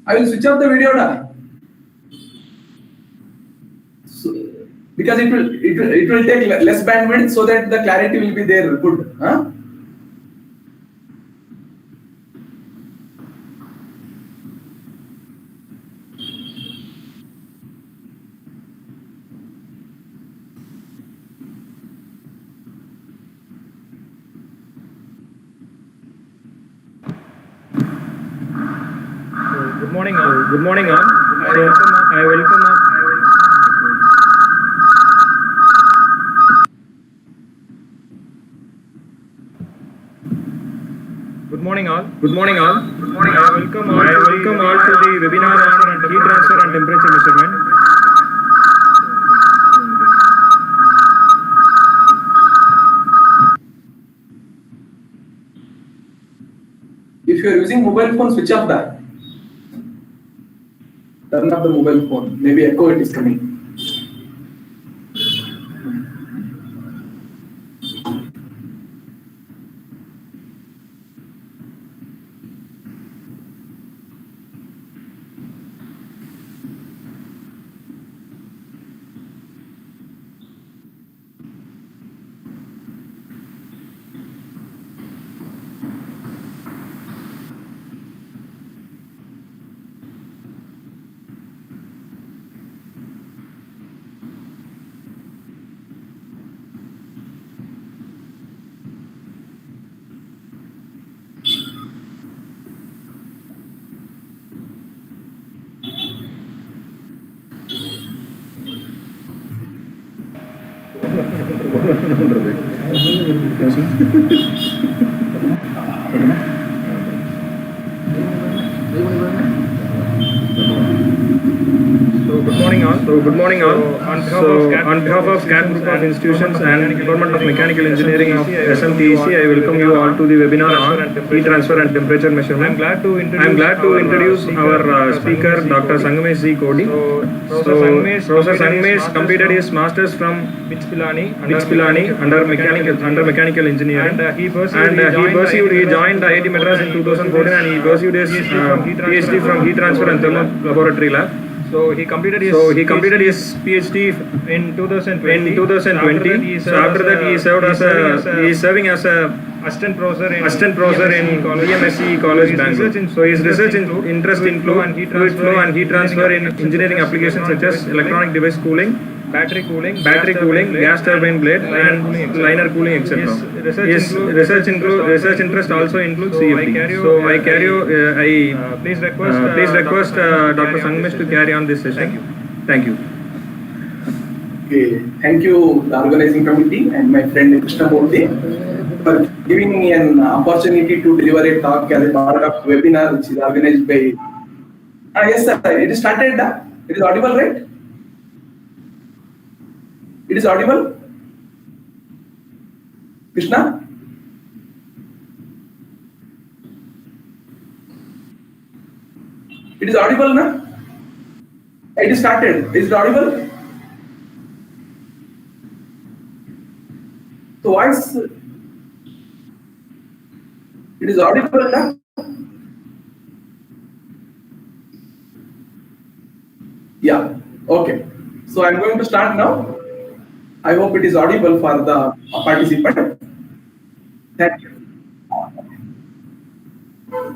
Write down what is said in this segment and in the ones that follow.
I will switch off the video now. So, because it will take less bandwidth so that the clarity will be there good. Huh? Good morning all. Good morning all. I welcome up. Good morning all. Good morning all. I welcome all to the webinar on heat transfer and temperature measurement. If you are using mobile phone, switch off that. Turn off the mobile phone. Maybe echo it is coming. Good morning all. On behalf of SCAN Group of Institutions and Department of Mechanical Engineering of SMTEC, I welcome you all to the webinar on heat transfer and temperature measurement. I am glad to introduce our speaker, Dr. Sangamesh Godi. Professor Sangamesh completed his masters from Pilani under mechanical engineering, and he joined IIT Madras in 2014, and he pursued his PhD from heat transfer and thermal laboratory lab. So he completed his PhD in 2020. So after that he is serving as a assistant professor in EMSE College, Bengaluru. So his research interest in fluid flow and heat transfer in engineering applications such as electronic device cooling, battery cooling, gas turbine blade, and liner cooling, etc. His research interest also includes CFD. So please request Dr. Sangamesh to carry on this session. Thank you. Okay, thank you, the organizing committee and my friend Krishna Murthy, for giving me an opportunity to deliver a talk as a part of webinar which is organized by. Yes, sir. It is started. It is audible, right? It is audible, Krishna? It is audible, na? It is started. Is it audible? So voice, it is audible, na? Yeah, okay. So I'm going to start now. I hope it is audible for the participant. Thank you.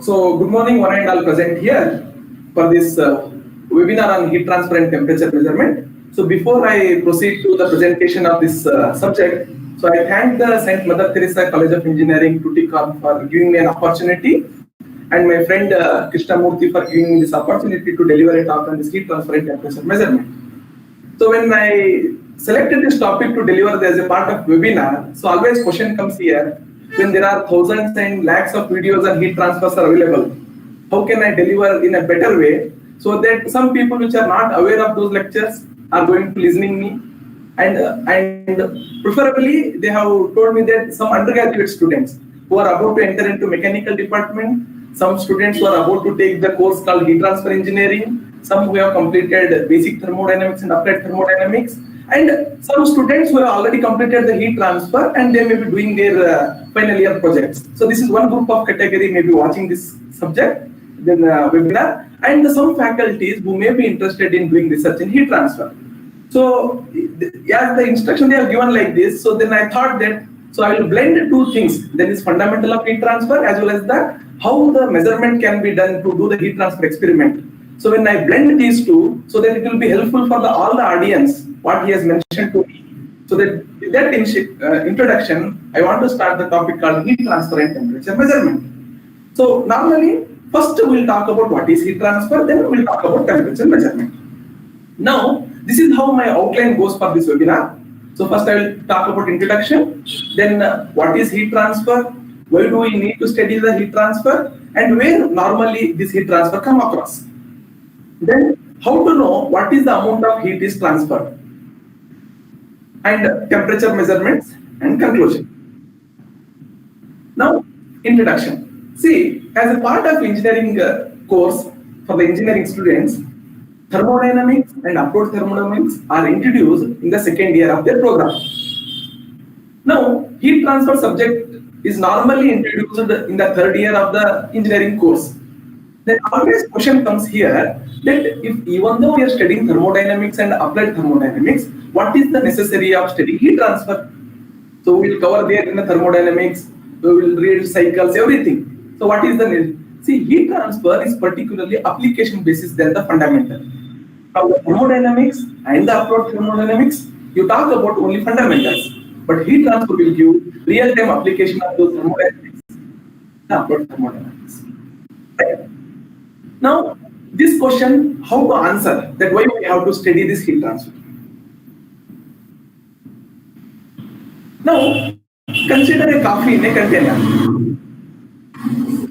So good morning, one and all present here for this webinar on heat transfer and temperature measurement. So before I proceed to the presentation of this subject, so I thank the St. Mother Teresa College of Engineering, Tuticorin, for giving me an opportunity, and my friend Krishna Murthy for giving me this opportunity to deliver a talk on this heat transfer and temperature measurement. So when I selected this topic to deliver as a part of webinar, so always question comes here, when there are thousands and lakhs of videos and heat transfers are available, how can I deliver in a better way so that some people which are not aware of those lectures are going to listening me, and preferably they have told me that some undergraduate students who are about to enter into mechanical department, some students who are about to take the course called heat transfer engineering, some who have completed basic thermodynamics and applied thermodynamics, and some students who have already completed the heat transfer and they may be doing their final year projects. So this is one group of category may be watching this subject, webinar, and some faculties who may be interested in doing research in heat transfer. So as the instruction they have given like this, so then I thought that, so I will blend two things. There is fundamental of heat transfer as well as the how the measurement can be done to do the heat transfer experiment. So when I blend these two, so then it will be helpful for all the audience what he has mentioned to me. So that introduction, I want to start the topic called heat transfer and temperature measurement. So normally, first we'll talk about what is heat transfer, then we'll talk about temperature measurement. Now, this is how my outline goes for this webinar. So first I will talk about introduction, then what is heat transfer, why do we need to study the heat transfer, and where normally this heat transfer come across. Then how to know what is the amount of heat is transferred, and temperature measurements and conclusion. Now, introduction. See, as a part of engineering course for the engineering students, thermodynamics and applied thermodynamics are introduced in the second year of their program. Now, heat transfer subject is normally introduced in the third year of the engineering course. Then always question comes here that if even though we are studying thermodynamics and applied thermodynamics, what is the necessary of studying heat transfer? So we will cover there in the thermodynamics, we will read cycles, everything. So what is the need? See, heat transfer is particularly application basis than the fundamental. Now the thermodynamics and the applied thermodynamics, you talk about only fundamentals, but heat transfer will give real-time application of those thermodynamics, the applied thermodynamics. Right? Now, this question, how to answer that why we have to study this heat transfer? Now, consider a coffee in a container.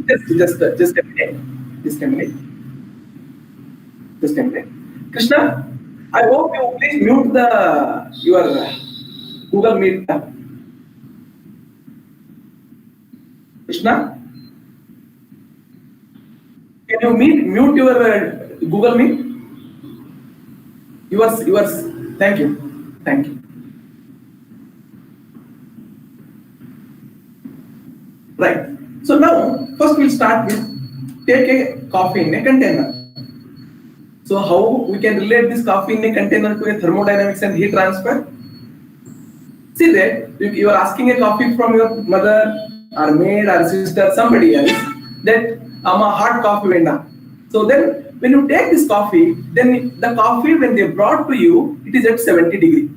Just a minute. Krishna, I hope you please mute your Google Meet. Krishna, can you mute your Google Meet? Yours. Thank you. Right. So now, first we'll start with take a coffee in a container. So how we can relate this coffee in a container to a thermodynamics and heat transfer? See that you are asking a coffee from your mother or maid or sister, somebody else, that I'm a hot coffee vendor. So then when you take this coffee, then the coffee when they brought to you, it is at 70 degrees.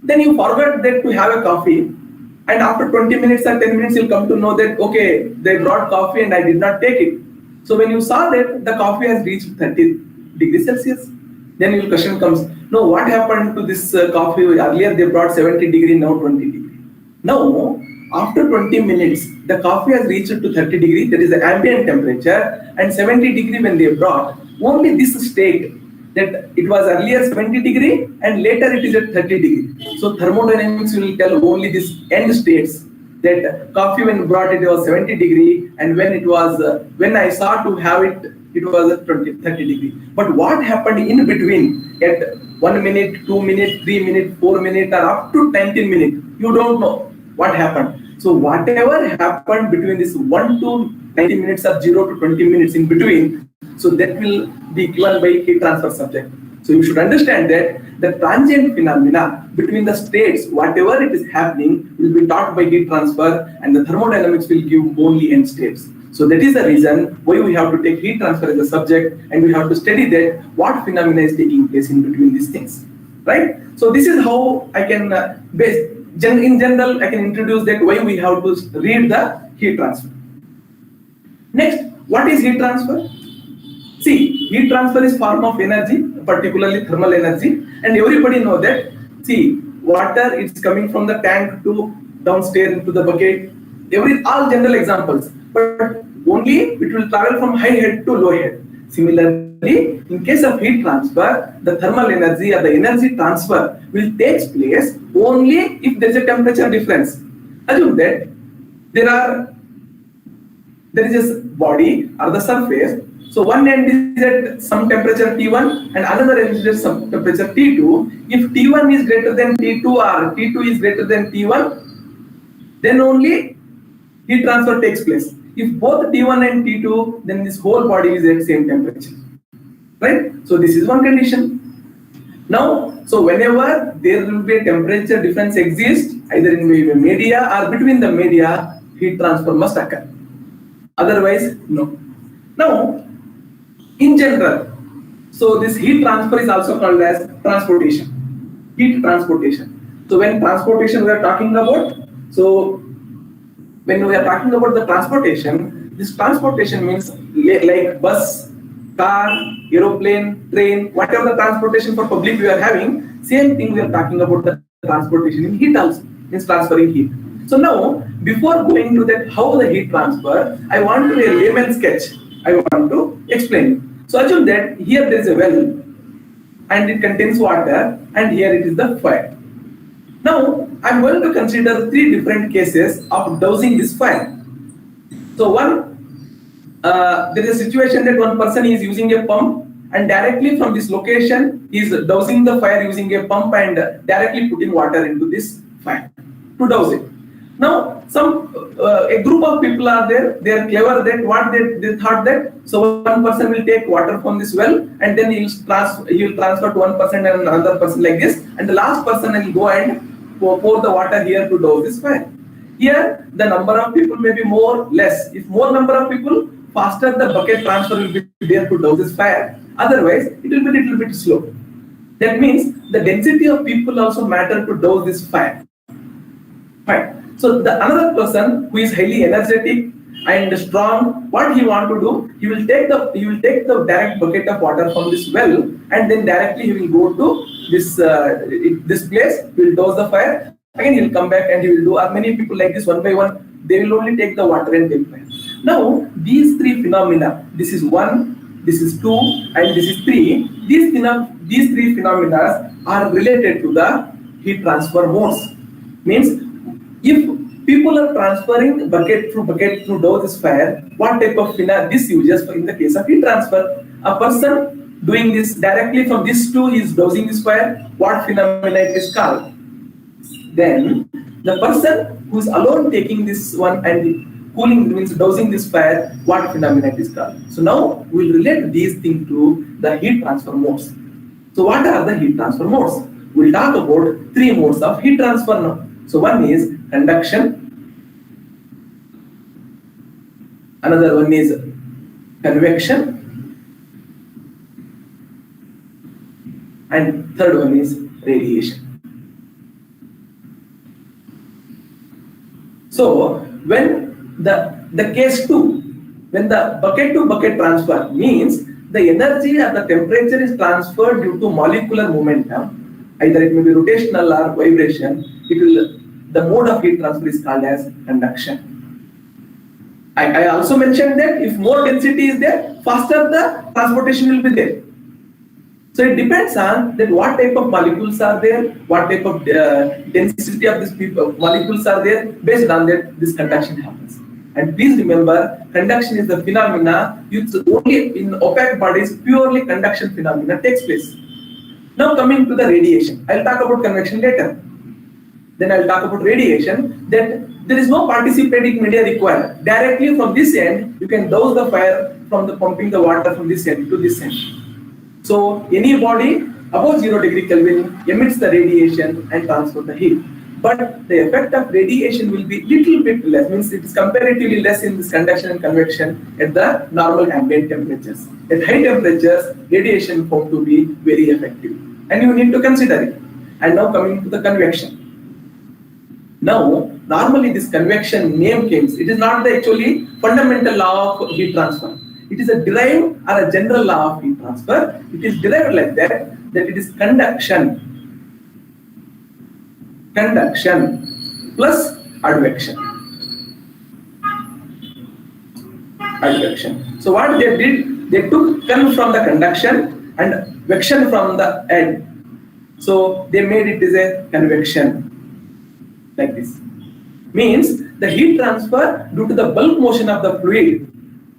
Then you forgot that to have a coffee. And after 20 minutes or 10 minutes, you'll come to know that, okay, they brought coffee and I did not take it. So when you saw that the coffee has reached 30 degrees Celsius, then your question comes, no, what happened to this coffee? Earlier they brought 70 degrees, now 20 degrees. Now, after 20 minutes, the coffee has reached to 30 degrees, that is the ambient temperature, and 70 degrees when they brought, only this state, that it was earlier 70 degree and later it is at 30 degree. So thermodynamics will tell only this end states that coffee when brought it was 70 degree and when it was when I saw to have it, it was at 30 degree. But what happened in between at 1 minute, 2 minutes, 3 minutes, 4 minutes or up to 19 minutes, you don't know what happened. So whatever happened between this 1 to 90 minutes or 0 to 20 minutes in between, so that will be given by heat transfer subject. So you should understand that the transient phenomena between the states, whatever it is happening, will be taught by heat transfer, and the thermodynamics will give only end states. So that is the reason why we have to take heat transfer as a subject, and we have to study that what phenomena is taking place in between these things, right? So this is how I can in general I can introduce that why we have to read the heat transfer. Next, what is heat transfer? See, heat transfer is form of energy, particularly thermal energy, and everybody know that. See, water is coming from the tank to downstairs into the bucket. All general examples, but only it will travel from high head to low head. Similarly, in case of heat transfer, the thermal energy or the energy transfer will take place only if there is a temperature difference. Assume that there is a body or the surface. So one end is at some temperature T1 and another end is at some temperature T2. If T1 is greater than T2 or T2 is greater than T1, then only heat transfer takes place. if both T1 and T2, then this whole body is at same temperature, right? So this is one condition. Now, so whenever there will be a temperature difference exists, either in the media or between the media, heat transfer must occur. Otherwise, no. Now, in general, so this heat transfer is also called as transportation, heat transportation. So when transportation we are talking about, so when we are talking about the transportation, this transportation means like bus, car, aeroplane, train, whatever the transportation for public we are having, same thing we are talking about the transportation in heat also, means transferring heat. So now, before going to that, how the heat transfer, I want to do a layman sketch. I want to explain. So assume that here there is a well and it contains water and here it is the fire. Now, I'm going to consider 3 different cases of dousing this fire. So one, there is a situation that one person is using a pump and directly from this location is dousing the fire using a pump and directly putting water into this fire to douse it. Now, a group of people are there. They are clever. That what they thought that so one person will take water from this well and then he will transfer to one person and another person like this, and the last person will go and pour the water here to douse this fire. Here, the number of people may be more less. If more number of people, faster the bucket transfer will be there to douse this fire. Otherwise, it will be a little bit slow. That means the density of people also matter to douse this fire. Fine. So the another person who is highly energetic and strong, what he want to do, he will take the direct bucket of water from this well and then directly he will go to this place. He will douse the fire. Again he will come back and he will do. Or many people like this, one by one, they will only take the water and take fire. Now these 3 phenomena, this is 1, this is 2, and this is 3. These 3 phenomena are related to the heat transfer modes. Means if people are transferring bucket through douse this fire, what type of this uses in the case of heat transfer? A person doing this directly from this to is dousing this fire, what phenomena it is called? Then the person who is alone taking this one and cooling means dousing this fire, what phenomena it is called? So now we will relate these things to the heat transfer modes. So what are the heat transfer modes? We will talk about 3 modes of heat transfer now. So one is conduction, another one is convection, and third one is radiation. So when the case 2, when the bucket to bucket transfer means the energy or the temperature is transferred due to molecular momentum, either it may be rotational or vibration, the mode of heat transfer is called as conduction. I also mentioned that if more density is there, faster the transportation will be there. So it depends on that what type of molecules are there, what type of density of these molecules are there. Based on that, this conduction happens. And please remember, conduction is the phenomena used only in opaque bodies. Purely conduction phenomena takes place. Now coming to the radiation, I'll talk about convection later. Then I'll talk about radiation. That there is no participating media required. Directly from this end, you can douse the fire from the pumping the water from this end to this end. So any body above 0 degree Kelvin emits the radiation and transfers the heat. But the effect of radiation will be little bit less, means it is comparatively less in this conduction and convection at the normal ambient temperatures. At high temperatures, radiation found to be very effective. And you need to consider it. And now coming to the convection. Now, normally this convection name comes, it is not the actually fundamental law of heat transfer. It is a derived or a general law of heat transfer. It is derived like that it is conduction plus advection. So what they did, they took con from the conduction and vection from the end. So they made it as a convection. Like this. Means the heat transfer due to the bulk motion of the fluid.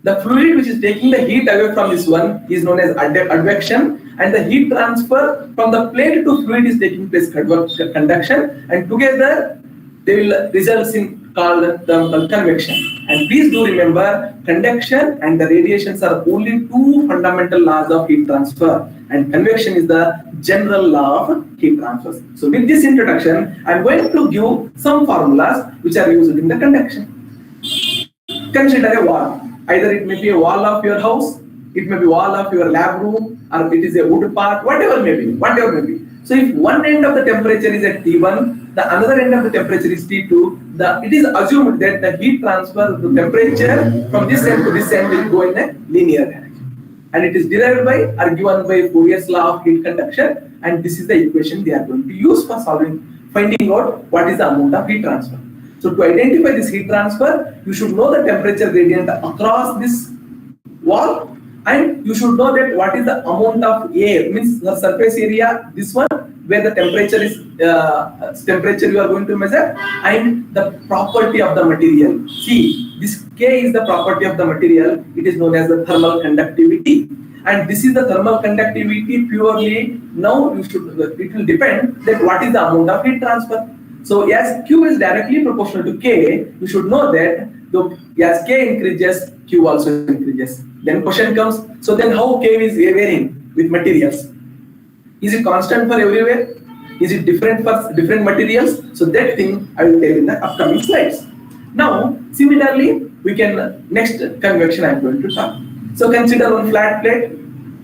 The fluid which is taking the heat away from this one is known as advection, and the heat transfer from the plate to fluid is taking place conduction, and together they will result in called thermal convection. And please do remember, conduction and the radiations are only two fundamental laws of heat transfer, and convection is the general law of heat transfer. So with this introduction, I am going to give some formulas which are used in the conduction. Consider a wall. Either it may be a wall of your house, it may be wall of your lab room, or it is a wood part, whatever may be. So if one end of the temperature is at T1, the another end of the temperature is T2, it is assumed that the heat transfer, the temperature from this end to this end will go in a linear direction. And it is derived by or given by Fourier's law of heat conduction, and this is the equation they are going to use for finding out what is the amount of heat transfer. So to identify this heat transfer, you should know the temperature gradient across this wall, and you should know that what is the amount of air, means the surface area, this one where the temperature is temperature you are going to measure, and the property of the material. See, this K is the property of the material. It is known as the thermal conductivity, and this is the thermal conductivity purely. Now it will depend that what is the amount of heat transfer. So as Q is directly proportional to K, you should know that as K increases, Q also increases. Then question comes, so then how K is varying with materials? Is it constant for everywhere? Is it different for different materials? So that thing I will tell in the upcoming slides. Now, similarly, we can, next convection I am going to talk. So consider one flat plate.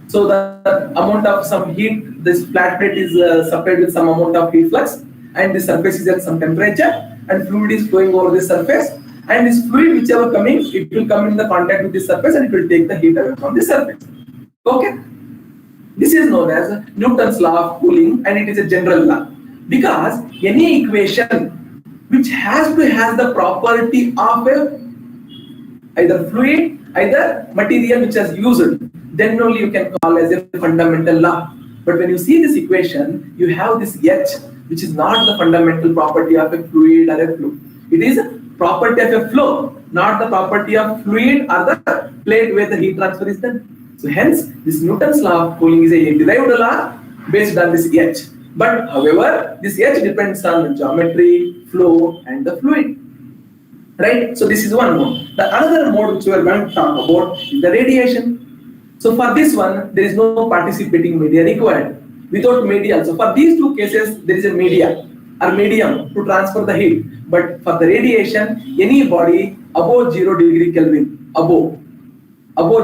So the amount of some heat, this flat plate is supplied with some amount of heat flux, and the surface is at some temperature, and fluid is flowing over the surface, and this fluid whichever coming, it will come in the contact with the surface and it will take the heat away from the surface. Okay, this is known as Newton's law of cooling, and it is a general law, because any equation which has the property of either fluid, either material which is used, then only you can call as a fundamental law. But when you see this equation, you have this H, which is not the fundamental property of a fluid or a flow. It is a property of a flow, not the property of fluid or the plate where the heat transfer is done. So hence, this Newton's law of cooling is a derived law based on this H. But however, this H depends on the geometry, flow, and the fluid. Right? So this is one mode. The other mode which we are going to talk about is the radiation. So for this one, there is no participating media required. Without media, so for these two cases, there is a media or medium to transfer the heat. But for the radiation, any body above 0 degree Kelvin, above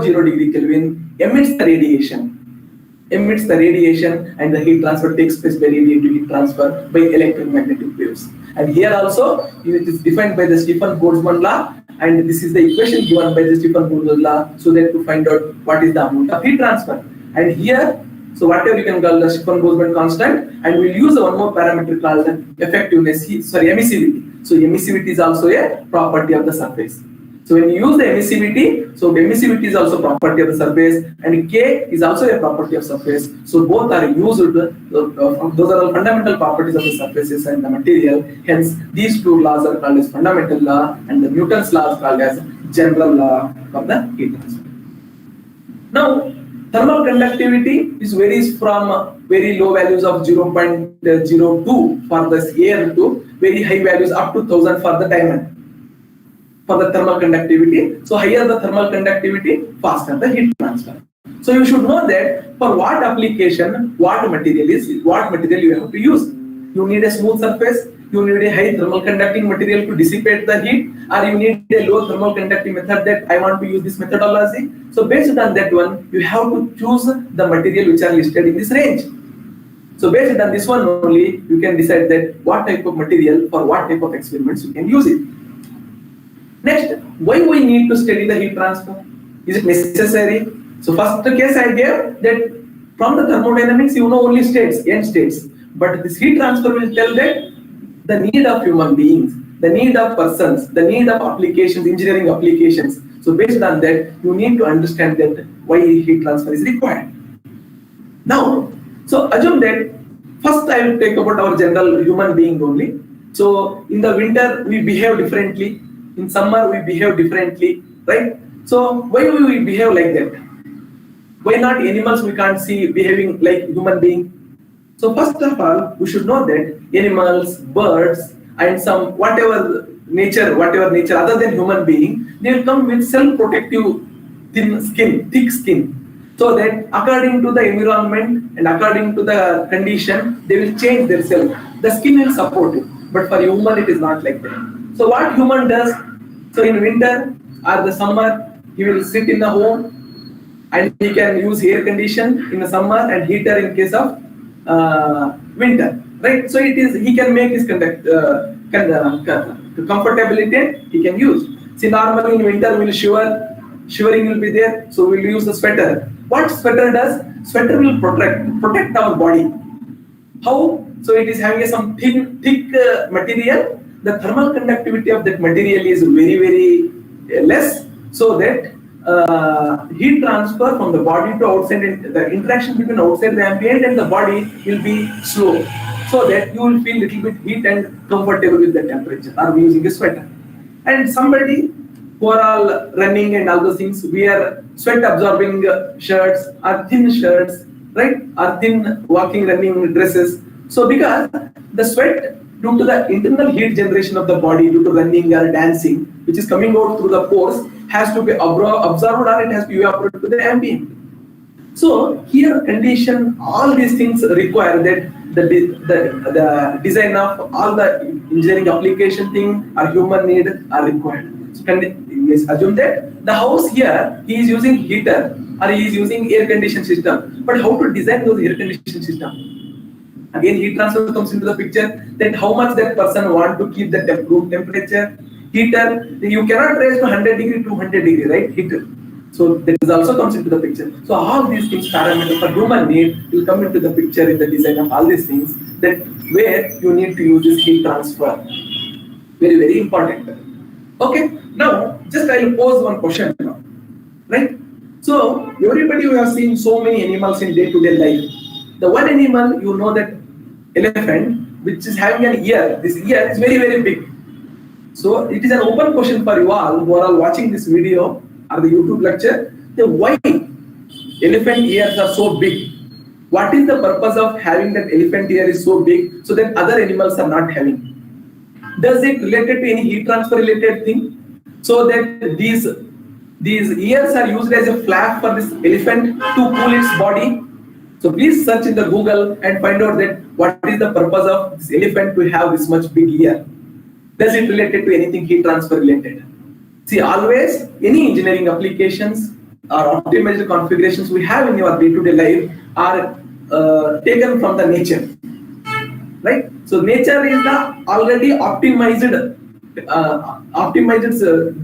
0 degree Kelvin emits the radiation, and the heat transfer takes place by radiative heat transfer by electromagnetic waves. And here also, it is defined by the Stefan-Boltzmann law, and this is the equation given by the Stefan-Boltzmann law, so that to find out what is the amount of heat transfer. And here, so whatever you can call the Stefan-Boltzmann constant, and we'll use one more parameter called effectiveness, emissivity. So emissivity is also a property of the surface. So when you use the emissivity, so the emissivity is also property of the surface, and K is also a property of surface. So both are used, those are all fundamental properties of the surfaces and the material. Hence, these two laws are called as fundamental law, and the Newton's law is called as general law of the heat transfer. Now, thermal conductivity varies from very low values of 0.02 for the air to very high values up to 1000 for the diamond. For the thermal conductivity, so higher the thermal conductivity, faster the heat transfer. So you should know that for what application, what material you have to use. You need a smooth surface, you need a high thermal conducting material to dissipate the heat, or you need a low thermal conducting method that I want to use this methodology. So based on that one, you have to choose the material which are listed in this range. So based on this one only, you can decide that what type of material for what type of experiments you can use it. Next, why we need to study the heat transfer? Is it necessary? So first case I gave that from the thermodynamics you know only states, end states. But this heat transfer will tell that the need of human beings, the need of persons, the need of applications, engineering applications. So based on that, you need to understand that why heat transfer is required. Now, so assume that first I will take about our general human being only. So in the winter we behave differently. In summer we behave differently, right? So why do we behave like that? Why not animals we can't see behaving like human being? So first of all, we should know that animals, birds, and some whatever nature, whatever nature other than human being, they will come with self-protective thin skin, thick skin. So that according to the environment and according to the condition, they will change themselves. The skin will support it. But for human, it is not like that. So what human does, so in winter or the summer, he will sit in the home and he can use air condition in the summer and heater in case of winter, right? So it is, he can make his comfortability he can use. See, normally in winter we'll shivering will be there, so we'll use the sweater. What sweater does? Sweater will protect our body. How? So it is having some thick material. The thermal conductivity of that material is very less, so that heat transfer from the body to outside, and the interaction between outside the ambient and the body will be slow, so that you will feel little bit heat and comfortable with the temperature. Are we using a sweater? And somebody who are all running and all those things, wear sweat absorbing shirts or thin shirts, right? Or thin walking running dresses. So because the sweat, due to the internal heat generation of the body due to running or dancing, which is coming out through the pores, has to be absorbed or it has to evaporate to the ambient. So here condition, all these things require that the design of all the engineering application thing or human need are required. So let's assume that the house here, he is using heater or he is using air conditioning system. But how to design those air conditioning system? Again, heat transfer comes into the picture, that how much that person want to keep the room temperature. Heater, you cannot raise to 100 degree, 200 degree, right? Heater. So that is also comes into the picture. So all these things, parameters for human need, will come into the picture in the design of all these things, that where you need to use this heat transfer. Very important. Okay, now just I will pose one question now, right? So everybody, you have seen so many animals in day-to-day life. The one animal, you know, that elephant, which is having an ear. This ear is very big. So it is an open question for you all who are all watching this video or the YouTube lecture. Why elephant ears are so big? What is the purpose of having that elephant ear is so big so that other animals are not having? Does it related to any heat transfer related thing? So that these ears are used as a flap for this elephant to cool its body. So please search in the Google and find out that what is the purpose of this elephant to have this much big ear. Does it related to anything heat transfer related? See, always any engineering applications or optimized configurations we have in your day-to-day life are taken from the nature, right? So nature is the already optimized.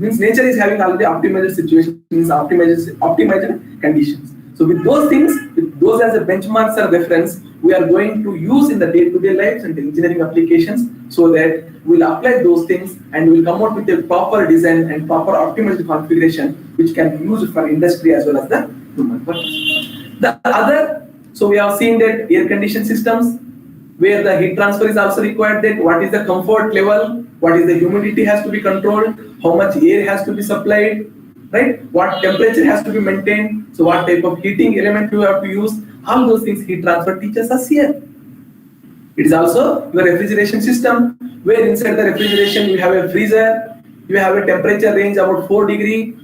Means nature is having already optimized situations, means optimized conditions. So with those things, with those as a benchmarks or reference, we are going to use in the day-to-day lives and the engineering applications, so that we'll apply those things and we'll come out with a proper design and proper optimized configuration, which can be used for industry as well as the human purpose. The other, so we have seen that air conditioned systems, where the heat transfer is also required, that what is the comfort level, what is the humidity has to be controlled, how much air has to be supplied, right? What temperature has to be maintained, so what type of heating element you have to use, all those things heat transfer teaches us here. It is also your refrigeration system, where inside the refrigeration you have a freezer, you have a temperature range about 4 degrees,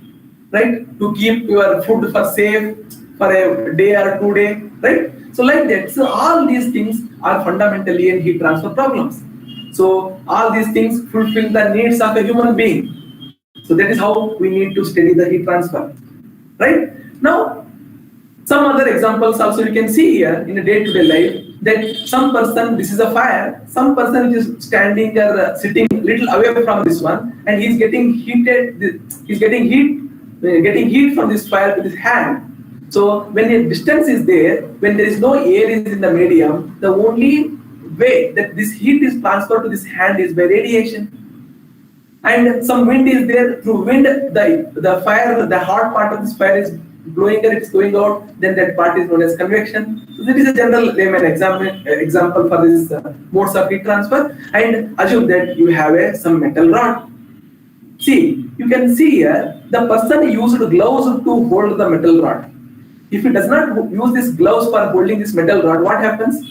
right? To keep your food for safe for a day or 2 days, right? So like that. So all these things are fundamentally in heat transfer problems. So all these things fulfill the needs of a human being. So that is how we need to study the heat transfer, right? Now, some other examples also you can see here in a day-to-day life, that some person, this is a fire, some person is standing or sitting little away from this one, and he's getting heated, he's getting heat from this fire with his hand. So when a distance is there, when there is no air in the medium, the only way that this heat is transferred to this hand is by radiation. And some wind is there, through wind the fire, the hot part of this fire is blowing and it's going out, then that part is known as convection. So that is a general layman example for this modes of heat transfer. And assume that you have some metal rod. See, you can see here, the person used gloves to hold the metal rod. If he does not use these gloves for holding this metal rod, what happens?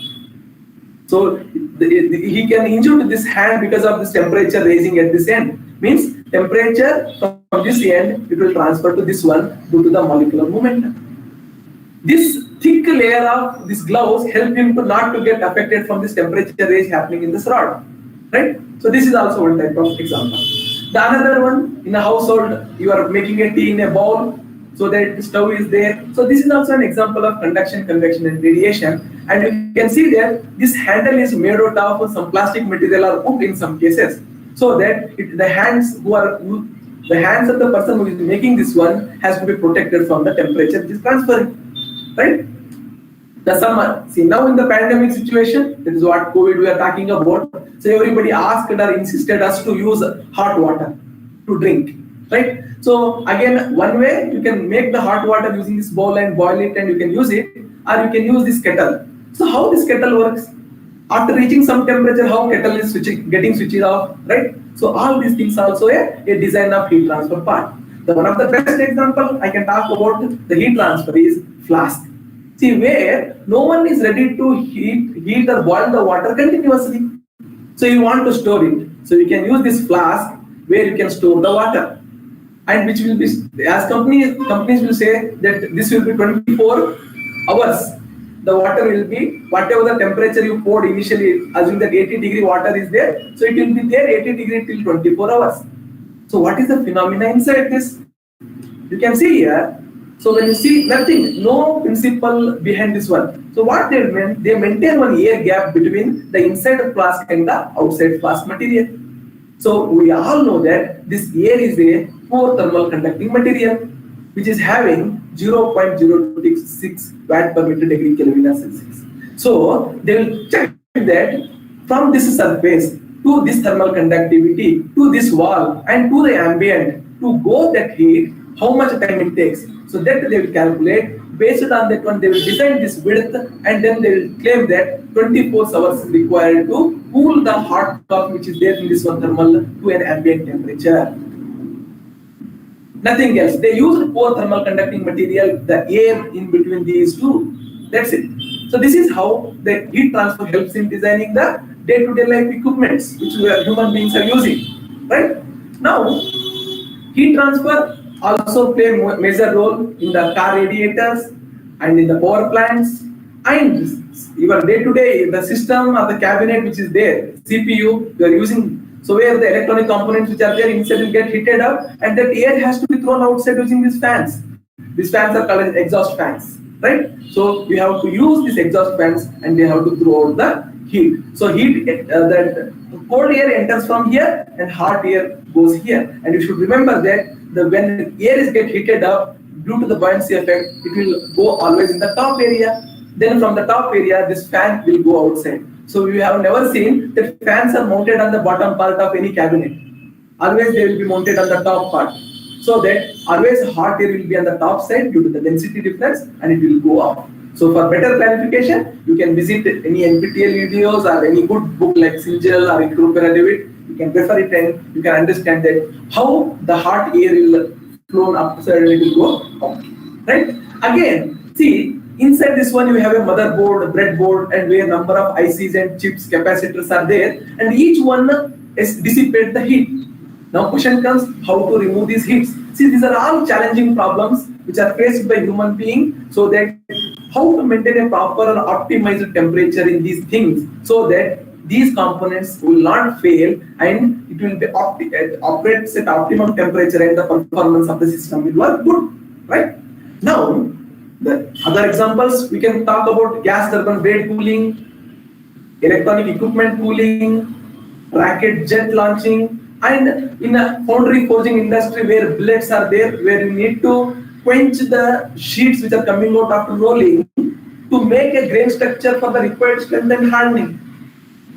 So he can injure this hand because of this temperature raising at this end. Means temperature from this end, it will transfer to this one due to the molecular momentum. This thick layer of these gloves help him to not to get affected from this temperature range happening in this rod, right? So this is also one type of example. The another one, in a household, you are making a tea in a bowl, so that the stove is there. So this is also an example of conduction, convection, and radiation. And you can see that this handle is made out of some plastic material or wood in some cases, so that the hands of the person who is making this one has to be protected from the temperature which is transferring, right? The summer. See, now in the pandemic situation, that is what COVID we are talking about. So everybody asked or insisted us to use hot water to drink, right? So again, one way you can make the hot water using this bowl and boil it and you can use it, or you can use this kettle. So how this kettle works? After reaching some temperature, how kettle is getting switched off, right? So all these things also a design of heat transfer part. The one of the best example I can talk about the heat transfer is flask. See, where no one is ready to heat or boil the water continuously. So you want to store it. So you can use this flask where you can store the water. And which will be, as companies will say that this will be 24 hours. The water will be, whatever the temperature you poured initially, assuming that 80-degree water is there, so it will be there 80 degree till 24 hours. So what is the phenomena inside this? You can see here. So when you see nothing, no principle behind this one. So what they meant, they maintain one air gap between the inside of flask and the outside flask material. So we all know that this air is a poor thermal conducting material, which is having 0.026 watt per meter degree Kelvin Celsius. So they will check that from this surface to this thermal conductivity, to this wall and to the ambient, to go that heat, how much time it takes. So that they will calculate. Based on that one, they will design this width, and then they will claim that 24 hours is required to cool the hot cup which is there in this one thermal to an ambient temperature. Nothing else. They use poor thermal conducting material, the air in between these two. That's it. So this is how the heat transfer helps in designing the day-to-day life equipments which we human beings are using. Right? Now, heat transfer also play a major role in the car radiators and in the power plants and your day-to-day the system or the cabinet which is there, CPU you are using. So where the electronic components which are there inside will get heated up, and that air has to be thrown outside using these fans. These fans are called as exhaust fans, right? So you have to use these exhaust fans and they have to throw out the heat. So heat, that cold air enters from here and hot air goes here. And you should remember that when air is get heated up due to the buoyancy effect, it will go always in the top area. Then from the top area, this fan will go outside. So we have never seen that fans are mounted on the bottom part of any cabinet. Always they will be mounted on the top part. So that always hot air will be on the top side due to the density difference and it will go up. So for better clarification, you can visit any NPTEL videos or any good book like Sinjal or David. You can refer it and you can understand that how the hot air will flow upside and it will go up. Right? Again, see, inside this one you have a motherboard, a breadboard, and where number of ICs and chips, capacitors are there, and each one dissipates the heat. Now question comes, how to remove these heats? See, these are all challenging problems which are faced by human being, so that how to maintain a proper and optimized temperature in these things, so that these components will not fail and it will be operates at optimum temperature and the performance of the system will work good, right? Now, the other examples we can talk about: gas turbine blade cooling, electronic equipment cooling, rocket jet launching, and in a foundry forging industry where billets are there, where you need to quench the sheets which are coming out after rolling to make a grain structure for the required strength and hardening.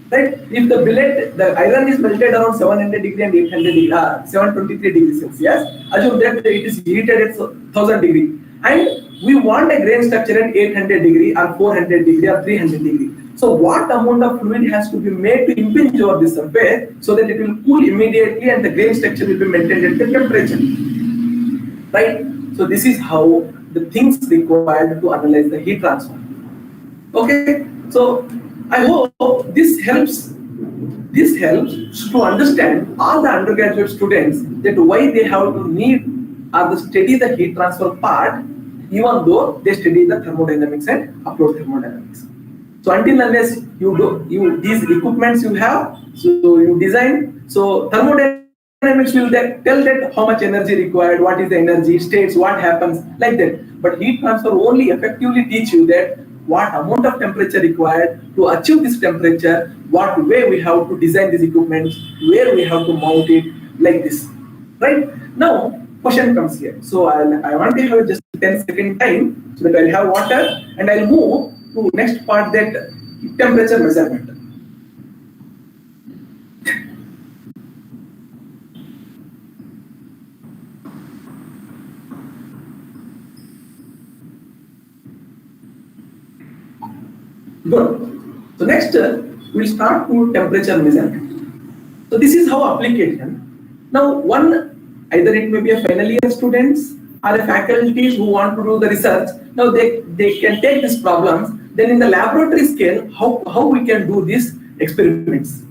Right? If the billet, the iron is melted around 700 degree and 800 degree, 723 degrees Celsius, assume that it is heated at 1000 degree, and we want a grain structure at 800 degree or 400 degree or 300 degree. So what amount of fluid has to be made to impinge over the surface so that it will cool immediately and the grain structure will be maintained at the temperature, right? So this is how the things required to analyze the heat transfer. Okay, so I hope this helps this helps to understand all the undergraduate students that why they have to need or to study the heat transfer part, even though they study the thermodynamics and upload thermodynamics. So until unless you these equipments you have, so you design, so thermodynamics will tell that how much energy required, what is the energy, states, what happens, like that. But heat transfer only effectively teach you that what amount of temperature required to achieve this temperature, what way we have to design this equipment, where we have to mount it, like this. Right? Now, question comes here. So I want to have just 10-second time so that I'll have water and I'll move to next part, that temperature measurement. Good. So next we'll start to temperature measurement. So this is how application. Now either it may be a final year students or a faculties who want to do the research. Now they can take these problems. Then in the laboratory scale, how we can do these experiments.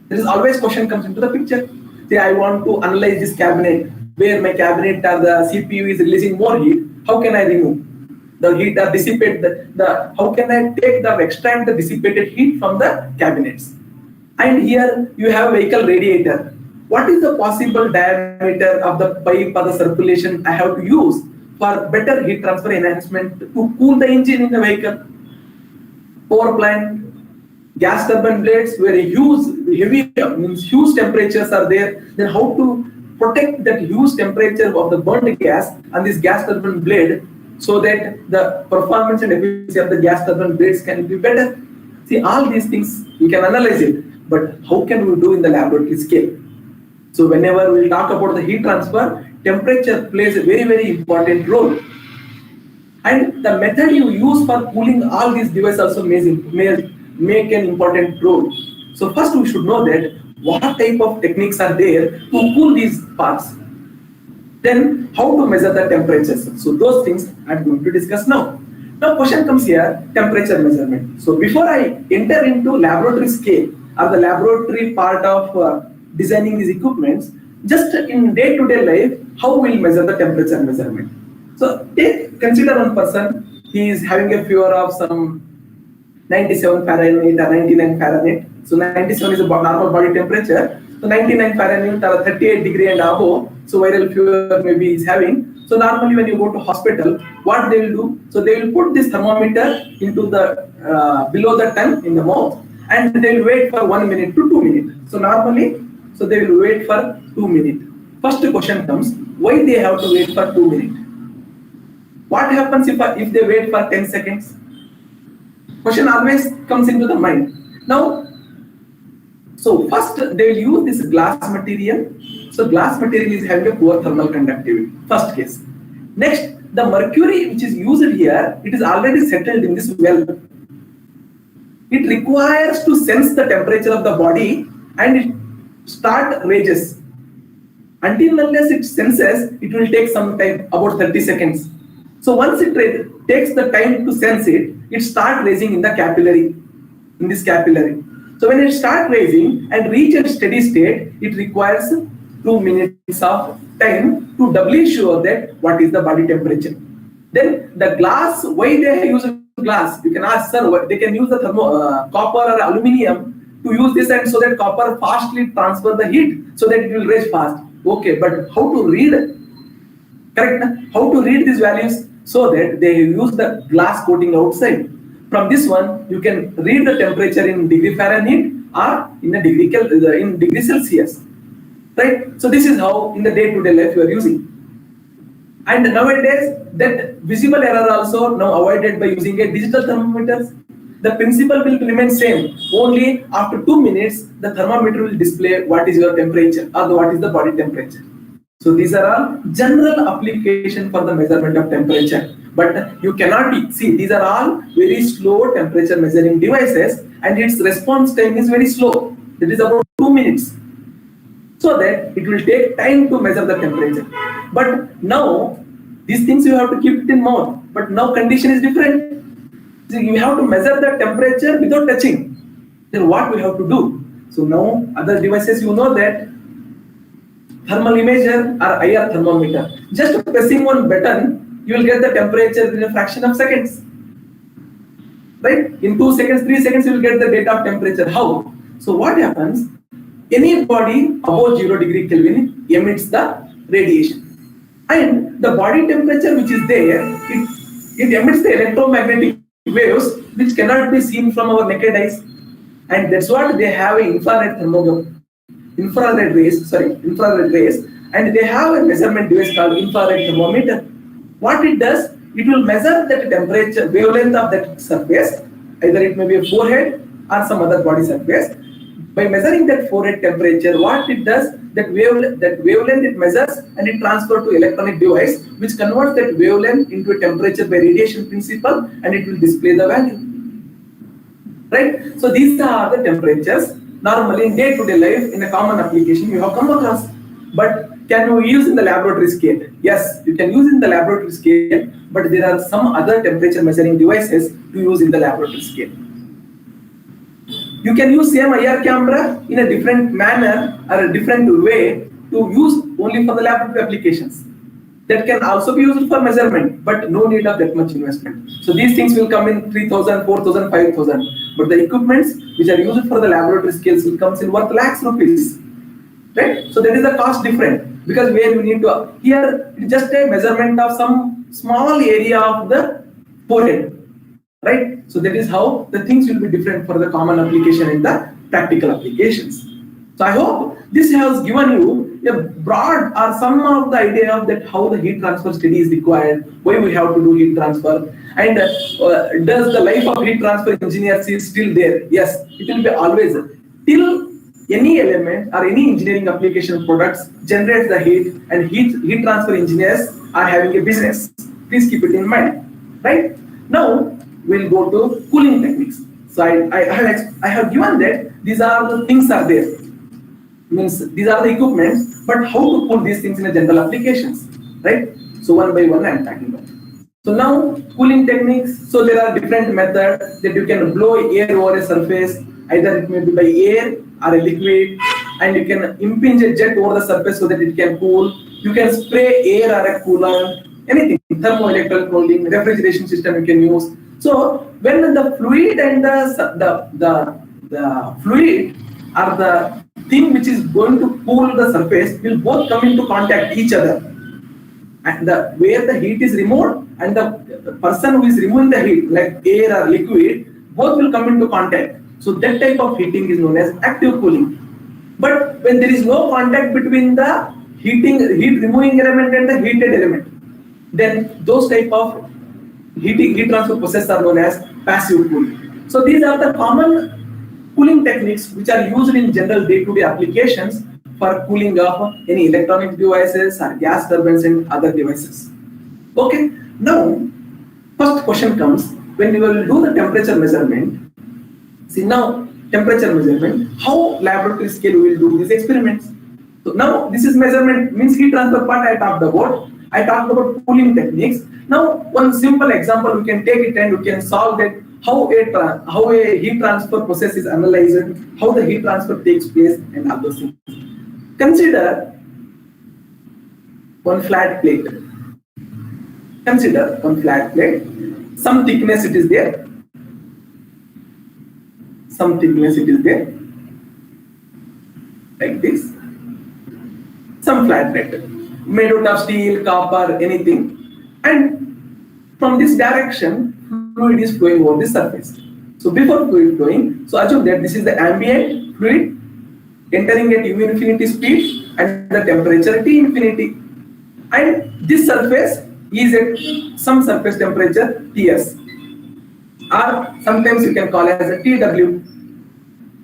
There is always question comes into the picture. Say I want to analyze this cabinet where my cabinet or the CPU is releasing more heat. How can I remove the heat or dissipate how can I extract the dissipated heat from the cabinets? And here you have vehicle radiator. What is the possible diameter of the pipe or the circulation I have to use for better heat transfer enhancement to cool the engine in the vehicle? Power plant, gas turbine blades where huge temperatures are there. Then how to protect that huge temperature of the burned gas on this gas turbine blade so that the performance and efficiency of the gas turbine blades can be better. See, all these things we can analyze it, but how can we do in the laboratory scale? So whenever we talk about the heat transfer, temperature plays a very, very important role. And the method you use for cooling all these devices also may make an important role. So first we should know that what type of techniques are there to cool these parts. Then how to measure the temperatures. So those things I'm going to discuss now. Now question comes here, temperature measurement. So before I enter into laboratory scale or the laboratory part of designing these equipments, just in day-to-day life, how we'll measure the temperature measurement. So consider one person, he is having a fever of some 97 Fahrenheit or 99 Fahrenheit. So 97 is a normal body temperature. So 99 Fahrenheit or 38 degree and above, so viral fever maybe is having. So normally when you go to hospital, what they will do? So they will put this thermometer into the below the tongue in the mouth, and they will wait for 1 minute to 2 minutes. So normally, so they will wait for 2 minutes. First question comes, why they have to wait for 2 minutes? What happens if they wait for 10 seconds? Question always comes into the mind. Now, so first they will use this glass material. So glass material is having a poor thermal conductivity, first case. Next, the mercury which is used here, it is already settled in this well. It requires to sense the temperature of the body and it start rages. Until unless it senses, it will take some time, about 30 seconds. So once it takes the time to sense it, it starts raising in the capillary, in this capillary. So when it starts raising and reach a steady state, it requires 2 minutes of time to doubly sure that what is the body temperature. Then the glass, why they use glass? You can ask, sir, they can use the copper or aluminium to use this, and so that copper fastly transfer the heat so that it will raise fast. Okay, but how to read? Correct? How to read these values? So that they use the glass coating outside. From this one, you can read the temperature in degree Fahrenheit or in degree Celsius. Right? So this is how in the day-to-day life you are using. And nowadays, that visible error also now avoided by using a digital thermometers. The principle will remain same. Only after 2 minutes, the thermometer will display what is your temperature or what is the body temperature. So these are all general application for the measurement of temperature. But you cannot see, these are all very slow temperature measuring devices, and its response time is very slow. It is about 2 minutes. So that it will take time to measure the temperature. But now, these things you have to keep it in mouth. But now condition is different. So you have to measure the temperature without touching. Then what we have to do? So now other devices, you know that thermal imager or IR thermometer. Just pressing one button, you will get the temperature in a fraction of seconds. Right? In 2 seconds, 3 seconds, you will get the data of temperature. How? So what happens? Any body above 0 degree Kelvin emits the radiation. And the body temperature which is there, it emits the electromagnetic waves which cannot be seen from our naked eyes. And that's what they have an infrared rays, and they have a measurement device called infrared thermometer. What it does, it will measure that temperature, wavelength of that surface, either it may be a forehead or some other body surface. By measuring that forehead temperature, what it does, that wavelength it measures and it transfers to electronic device which converts that wavelength into a temperature by radiation principle, and it will display the value. Right? So these are the temperatures normally in day-to-day life in a common application you have come across. But can you use in the laboratory scale? Yes, you can use in the laboratory scale, but there are some other temperature measuring devices to use in the laboratory scale. You can use same IR camera in a different manner or a different way to use only for the laboratory applications. That can also be used for measurement, but no need of that much investment. So these things will come in 3,000, 4,000, 5,000. But the equipments which are used for the laboratory scales will come in worth lakhs rupees. Right? So that is the cost different, because where you need to, here it's just a measurement of some small area of the forehead. Right? So that is how the things will be different for the common application and the practical applications. So I hope this has given you a broad or some of the idea of that how the heat transfer study is required, why we have to do heat transfer, and does the life of heat transfer engineers is still there? Yes, it will be always till any element or any engineering application products generates the heat, and heat transfer engineers are having a business. Please keep it in mind. Right? Now we'll go to cooling techniques. So I have given that these are the things are there. Means these are the equipments, but how to cool these things in a general applications, right? So one by one I am talking about. So now cooling techniques. So there are different methods that you can blow air over a surface, either it may be by air or a liquid, and you can impinge a jet over the surface so that it can cool. You can spray air or a coolant, anything, thermoelectric cooling, refrigeration system you can use. So when the fluid and the fluid or the thing which is going to cool the surface will both come into contact each other, and where the heat is removed and the person who is removing the heat, like air or liquid, both will come into contact. So that type of heating is known as active cooling. But when there is no contact between the heat removing element and the heated element, then those type of heat transfer processes are known as passive cooling. So these are the common cooling techniques which are used in general day-to-day applications for cooling of any electronic devices or gas turbines and other devices. Okay, now first question comes, when you will do the temperature measurement. See now temperature measurement, how laboratory scale we will do these experiments. So now this is measurement, means heat transfer part I talked about. I talked about cooling techniques. Now one simple example we can take it and we can solve that. How a heat transfer process is analyzed, how the heat transfer takes place, and all those things. Consider one flat plate. Consider one flat plate. Some thickness it is there. Some thickness it is there. Like this. Some flat plate. Made out of steel, copper, anything. And from this direction, fluid is flowing over the surface. So before fluid flowing, so assume that this is the ambient fluid entering at U infinity speed and the temperature T infinity. And this surface is at some surface temperature Ts, or sometimes you can call it as a TW.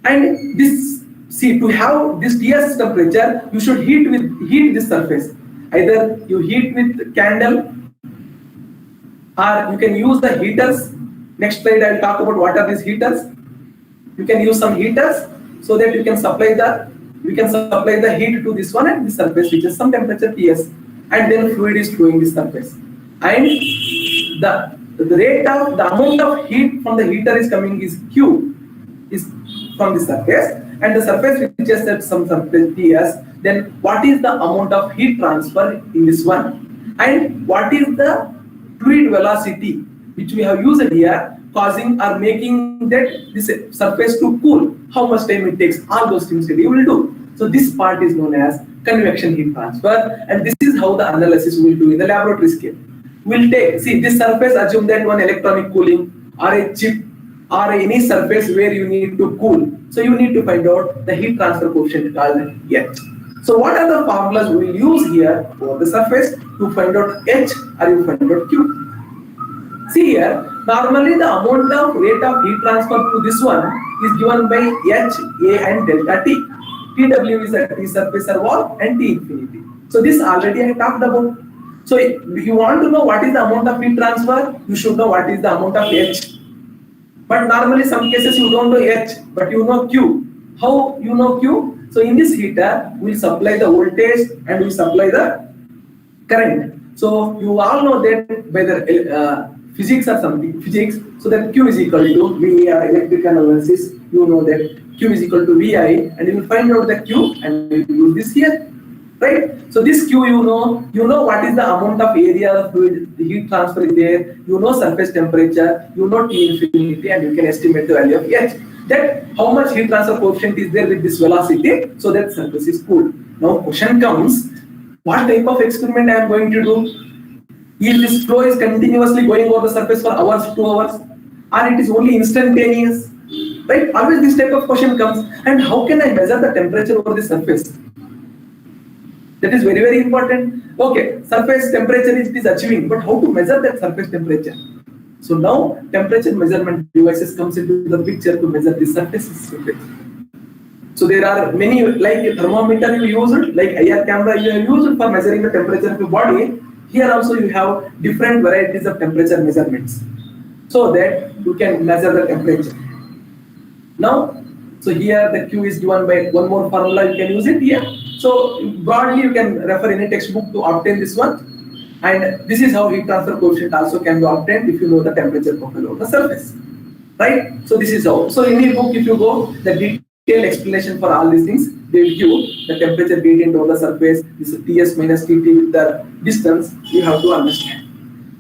And this, see, to have this Ts temperature, you should heat this surface. Either you heat with candle, or you can use the heaters. Next slide I will talk about what are these heaters. You can use some heaters so that you can supply the heat to this one and this surface which is some temperature Ts, and then fluid is flowing this surface. And the rate of the amount of heat from the heater is coming is Q, is from the surface, and the surface reaches at some surface Ts, then what is the amount of heat transfer in this one? And what is the fluid velocity which we have used here, causing or making that this surface to cool? How much time it takes? All those things we will do. So this part is known as convection heat transfer, and this is how the analysis we will do in the laboratory scale. We'll take, see this surface, assume that one electronic cooling or a chip or any surface where you need to cool. So you need to find out the heat transfer coefficient called H. So what are the formulas we will use here for the surface to find out H or you find out Q? See here, normally the amount of rate of heat transfer to this one is given by H, A and delta T. TW is the T surface or wall and T infinity. So this already I talked about. So if you want to know what is the amount of heat transfer, you should know what is the amount of H. But normally some cases you don't know H, but you know Q. How you know Q? So in this heater, we supply the voltage and we supply the current. So you all know that by the physics or something, physics, so that Q is equal to VI or electrical analysis, you know that Q is equal to VI, and you will find out the Q and you use this here. Right? So this Q you know what is the amount of area of fluid, the heat transfer is there, you know surface temperature, you know T infinity, and you can estimate the value of H. That how much heat transfer coefficient is there with this velocity, so that surface is cooled. Now question comes, what type of experiment I am going to do? If this flow is continuously going over the surface for hours, 2 hours, or it is only instantaneous, right? Always this type of question comes, and how can I measure the temperature over the surface? That is very, very important. Okay, surface temperature is achieving, but how to measure that surface temperature? So now temperature measurement devices comes into the picture to measure the surface temperature. So there are many, like a thermometer you use it, like IR camera you use it for measuring the temperature of your body. Here also you have different varieties of temperature measurements, so that you can measure the temperature. Now, so here the Q is given by one more formula, you can use it here. So broadly you can refer any textbook to obtain this one. And this is how heat transfer coefficient also can be obtained if you know the temperature profile of the surface. Right? So this is how. So in the book, if you go, the detailed explanation for all these things, they will give the temperature gradient over the surface, this is Ts minus Tt with the distance, you have to understand.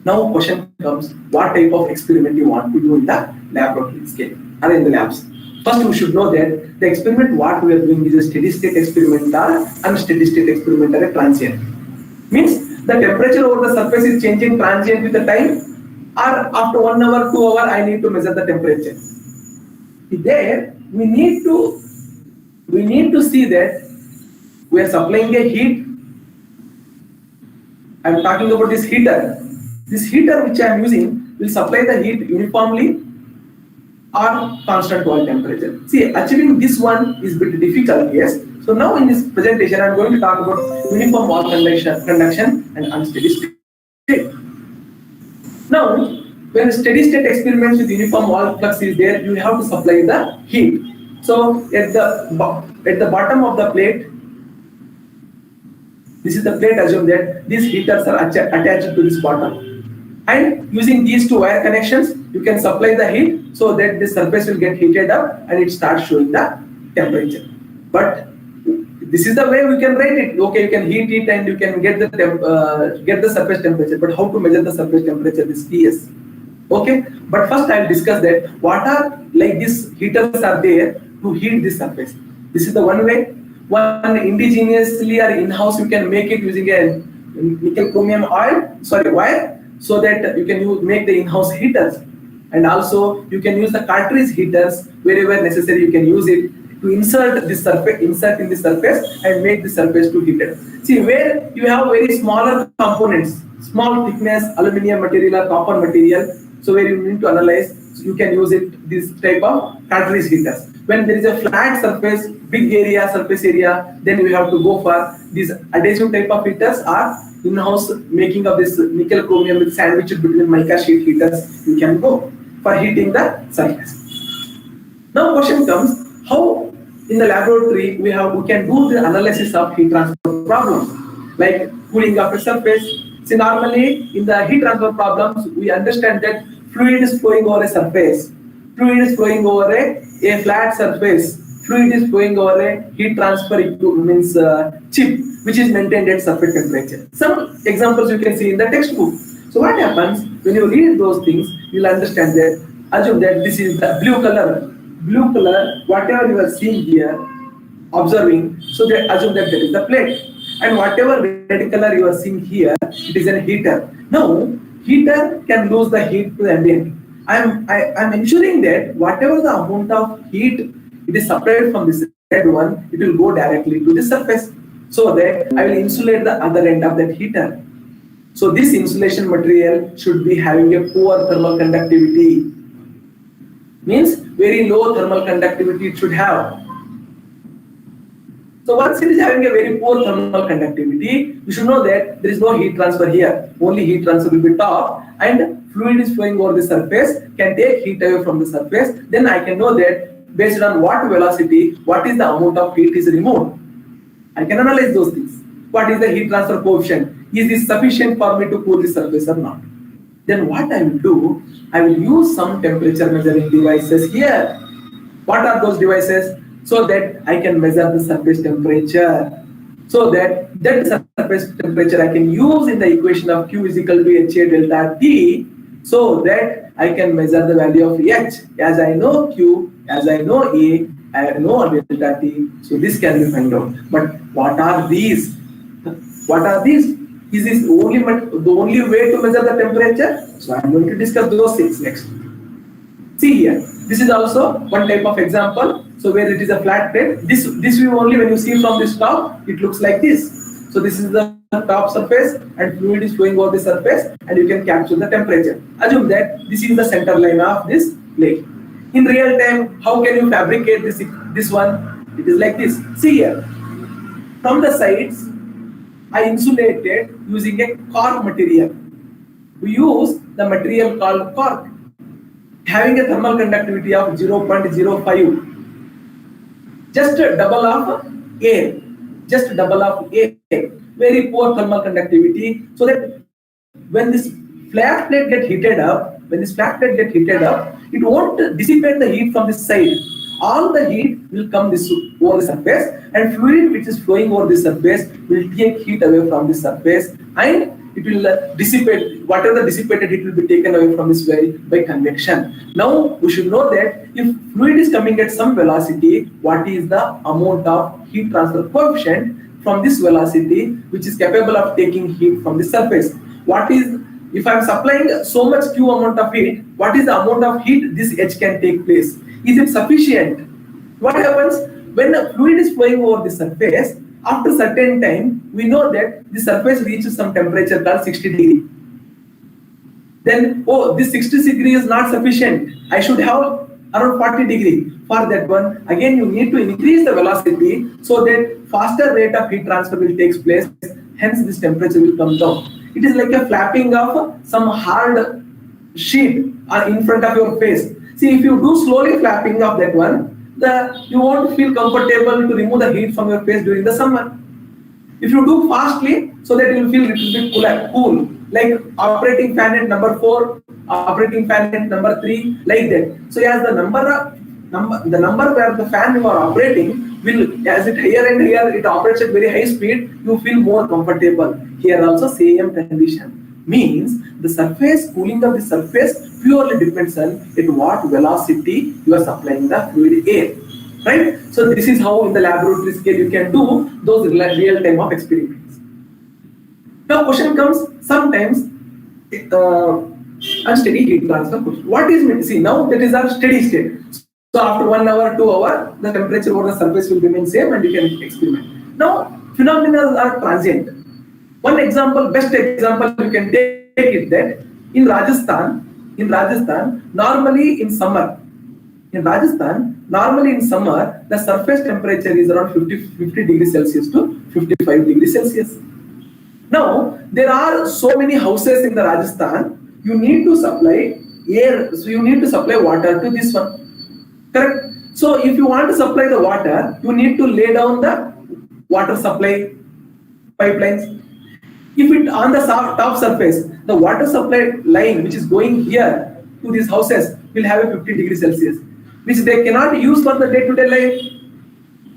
Now question comes, what type of experiment you want to do in the laboratory scale or in the labs? First, we should know that the experiment what we are doing is a steady state experiment or unsteady state experiment or a transient. Means the temperature over the surface is changing transient with the time, or after 1 hour, 2 hours, I need to measure the temperature. There, we need to see that we are supplying a heat. I am talking about this heater. This heater which I am using will supply the heat uniformly or constant wall temperature. See, achieving this one is a bit difficult, yes. So now in this presentation, I am going to talk about uniform wall conduction and unsteady state. Now, when steady state experiments with uniform wall flux is there, you have to supply the heat. So at the bottom of the plate, this is the plate, assume that these heaters are attached to this bottom. And using these two wire connections, you can supply the heat so that the surface will get heated up and it starts showing the temperature. But this is the way we can write it. Okay, you can heat it and you can get the surface temperature. But how to measure the surface temperature? This Ts. Okay, but first I will discuss that what are like these heaters are there to heat this surface. This is the one way. One indigenously or in-house you can make it using a nickel chromium wire, so that you can make the in-house heaters. And also you can use the cartridge heaters wherever necessary. You can use it to insert in the surface and make the surface to heated. See, where you have very smaller components, small thickness, aluminum material or copper material, so where you need to analyze, so you can use it this type of cartridge heaters. When there is a flat surface, big area, surface area, then you have to go for these adhesive type of heaters or in-house making of this nickel chromium with sandwich between mica sheet heaters. You can go for heating the surface. Now question comes, how in the laboratory we can do the analysis of heat transfer problems like cooling of a surface. See, normally in the heat transfer problems we understand that fluid is flowing over a surface. Fluid is flowing over a flat surface. fluid is flowing over a heat transfer means chip which is maintained at surface temperature. Some examples you can see in the textbook. So what happens when you read those things, you'll understand that. Assume that this is the blue color. Blue color, whatever you are seeing here, observing, so that assume that is the plate. And whatever red color you are seeing here, it is a heater. Now, heater can lose the heat to the ambient. I'm ensuring that whatever the amount of heat it is supplied from this red one, it will go directly to the surface, so that I will insulate the other end of that heater. So this insulation material should be having a poor thermal conductivity. Means very low thermal conductivity it should have. So once it is having a very poor thermal conductivity, you should know that there is no heat transfer here. Only heat transfer will be top, and fluid is flowing over the surface, can take heat away from the surface. Then I can know that based on what velocity, what is the amount of heat is removed. I can analyze those things. What is the heat transfer coefficient? Is this sufficient for me to cool the surface or not? Then what I will do, I will use some temperature measuring devices here. What are those devices? So that I can measure the surface temperature. So that surface temperature I can use in the equation of Q is equal to HA delta T, so that I can measure the value of H. As I know Q, as I know A, I know delta T. So this can be found out. But what are these? What are these? Is this the only way to measure the temperature? So I'm going to discuss those things next. See here, this is also one type of example. So where it is a flat plate, this view only when you see from this top, it looks like this. So this is the top surface and fluid is flowing over the surface, and you can capture the temperature. Assume that this is the center line of this plate. In real time, how can you fabricate this one? It is like this. See here, from the sides, I insulated using a cork material. We use the material called cork, having a thermal conductivity of 0.05. Just a double of air. Just double of air. Very poor thermal conductivity. So that when this flat plate gets heated up, it won't dissipate the heat from this side. All the heat will come over the surface, and fluid which is flowing over the surface will take heat away from the surface, and it will dissipate. Whatever dissipated heat will be taken away from this by convection. Now we should know that if fluid is coming at some velocity, what is the amount of heat transfer coefficient from this velocity which is capable of taking heat from the surface? What is, if I am supplying so much Q amount of heat, what is the amount of heat this H can take place? Is it sufficient? What happens when the fluid is flowing over the surface? After certain time, we know that the surface reaches some temperature called 60 degree. Then, oh, this 60 degree is not sufficient. I should have around 40 degree. For that one, again, you need to increase the velocity so that faster rate of heat transfer will take place. Hence, this temperature will come down. It is like a flapping of some hard sheet in front of your face. See, if you do slowly flapping of that one, you won't feel comfortable to remove the heat from your face during the summer. If you do fastly, so that you will feel little bit cool, like operating fan at number 4, operating fan at number 3, like that. So as the number where the fan you are operating will, as it higher and higher, it operates at very high speed, you feel more comfortable. Here also same condition. Means the surface, cooling of the surface purely depends on at what velocity you are supplying the fluid air, right? So this is how in the laboratory scale you can do those real time of experiments. Now question comes, sometimes unsteady heat transfer. What is meant? See, now that is our steady state. So after 1 hour, 2 hours, the temperature over the surface will remain same and you can experiment. Now phenomena are transient. One example, best example you can take is that in Rajasthan, normally in summer, the surface temperature is around 50 degrees Celsius to 55 degrees Celsius. Now, there are so many houses in the Rajasthan, you need to supply air, so you need to supply water to this one, correct? So if you want to supply the water, you need to lay down the water supply pipelines. If it on the top surface, the water supply line which is going here to these houses will have a 50 degrees Celsius, which they cannot use for the day-to-day life.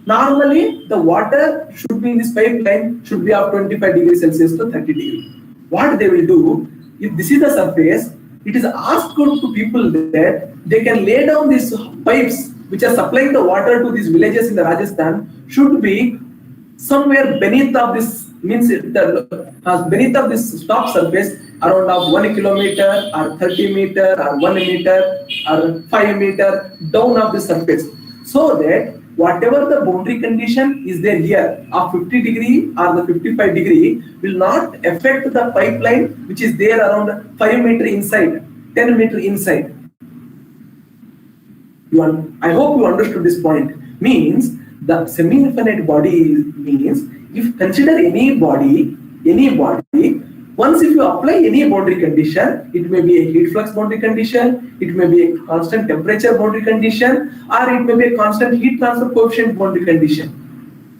Normally, the water should be in this pipeline should be of 25 degrees Celsius to 30 degrees. What they will do, if this is the surface, it is asked to people that they can lay down these pipes which are supplying the water to these villages in the Rajasthan should be somewhere beneath of this, means beneath of this top surface around of 1 kilometer or 30 meter or 1 meter or 5 meter down of the surface, so that whatever the boundary condition is there here of 50 degree or the 55 degree will not affect the pipeline which is there around 5 meter inside, 10 meter inside. I hope you understood this point. Means the semi-infinite body means if consider any body, once if you apply any boundary condition, it may be a heat flux boundary condition, it may be a constant temperature boundary condition, or it may be a constant heat transfer coefficient boundary condition.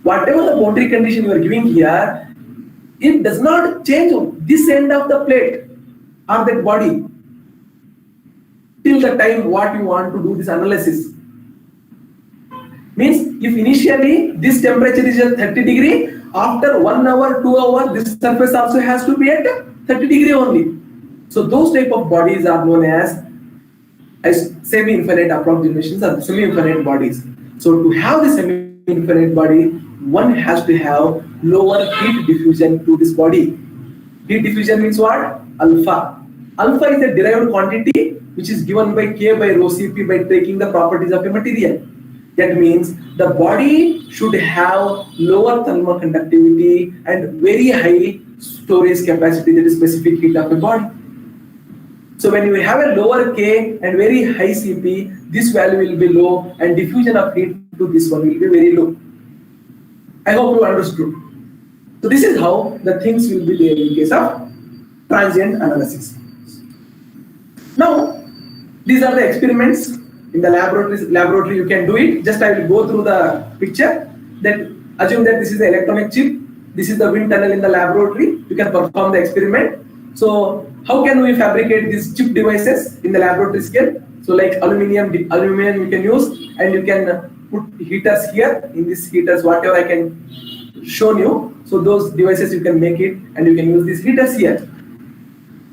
Whatever the boundary condition you are giving here, it does not change this end of the plate or that body till the time what you want to do this analysis. Means if initially this temperature is at 30 degree, after 1 hour, 2 hours, this surface also has to be at 30 degree only. So those type of bodies are known as semi-infinite approximations or semi-infinite bodies. So to have the semi-infinite body, one has to have lower heat diffusion to this body. Heat diffusion means what? Alpha. Alpha is a derived quantity which is given by K by rho Cp by taking the properties of a material. That means the body should have lower thermoconductivity and very high storage capacity, that is specific heat of a body. So when you have a lower K and very high Cp, this value will be low and diffusion of heat to this one will be very low. I hope you understood. So this is how the things will be there in case of transient analysis. Now, these are the experiments. In the laboratory you can do it. Just I will go through the picture. That assume that this is the electronic chip. This is the wind tunnel in the laboratory. You can perform the experiment. So how can we fabricate these chip devices in the laboratory scale? So like aluminum you can use, and you can put heaters here. In these heaters, whatever I can show you. So those devices you can make it, and you can use these heaters here.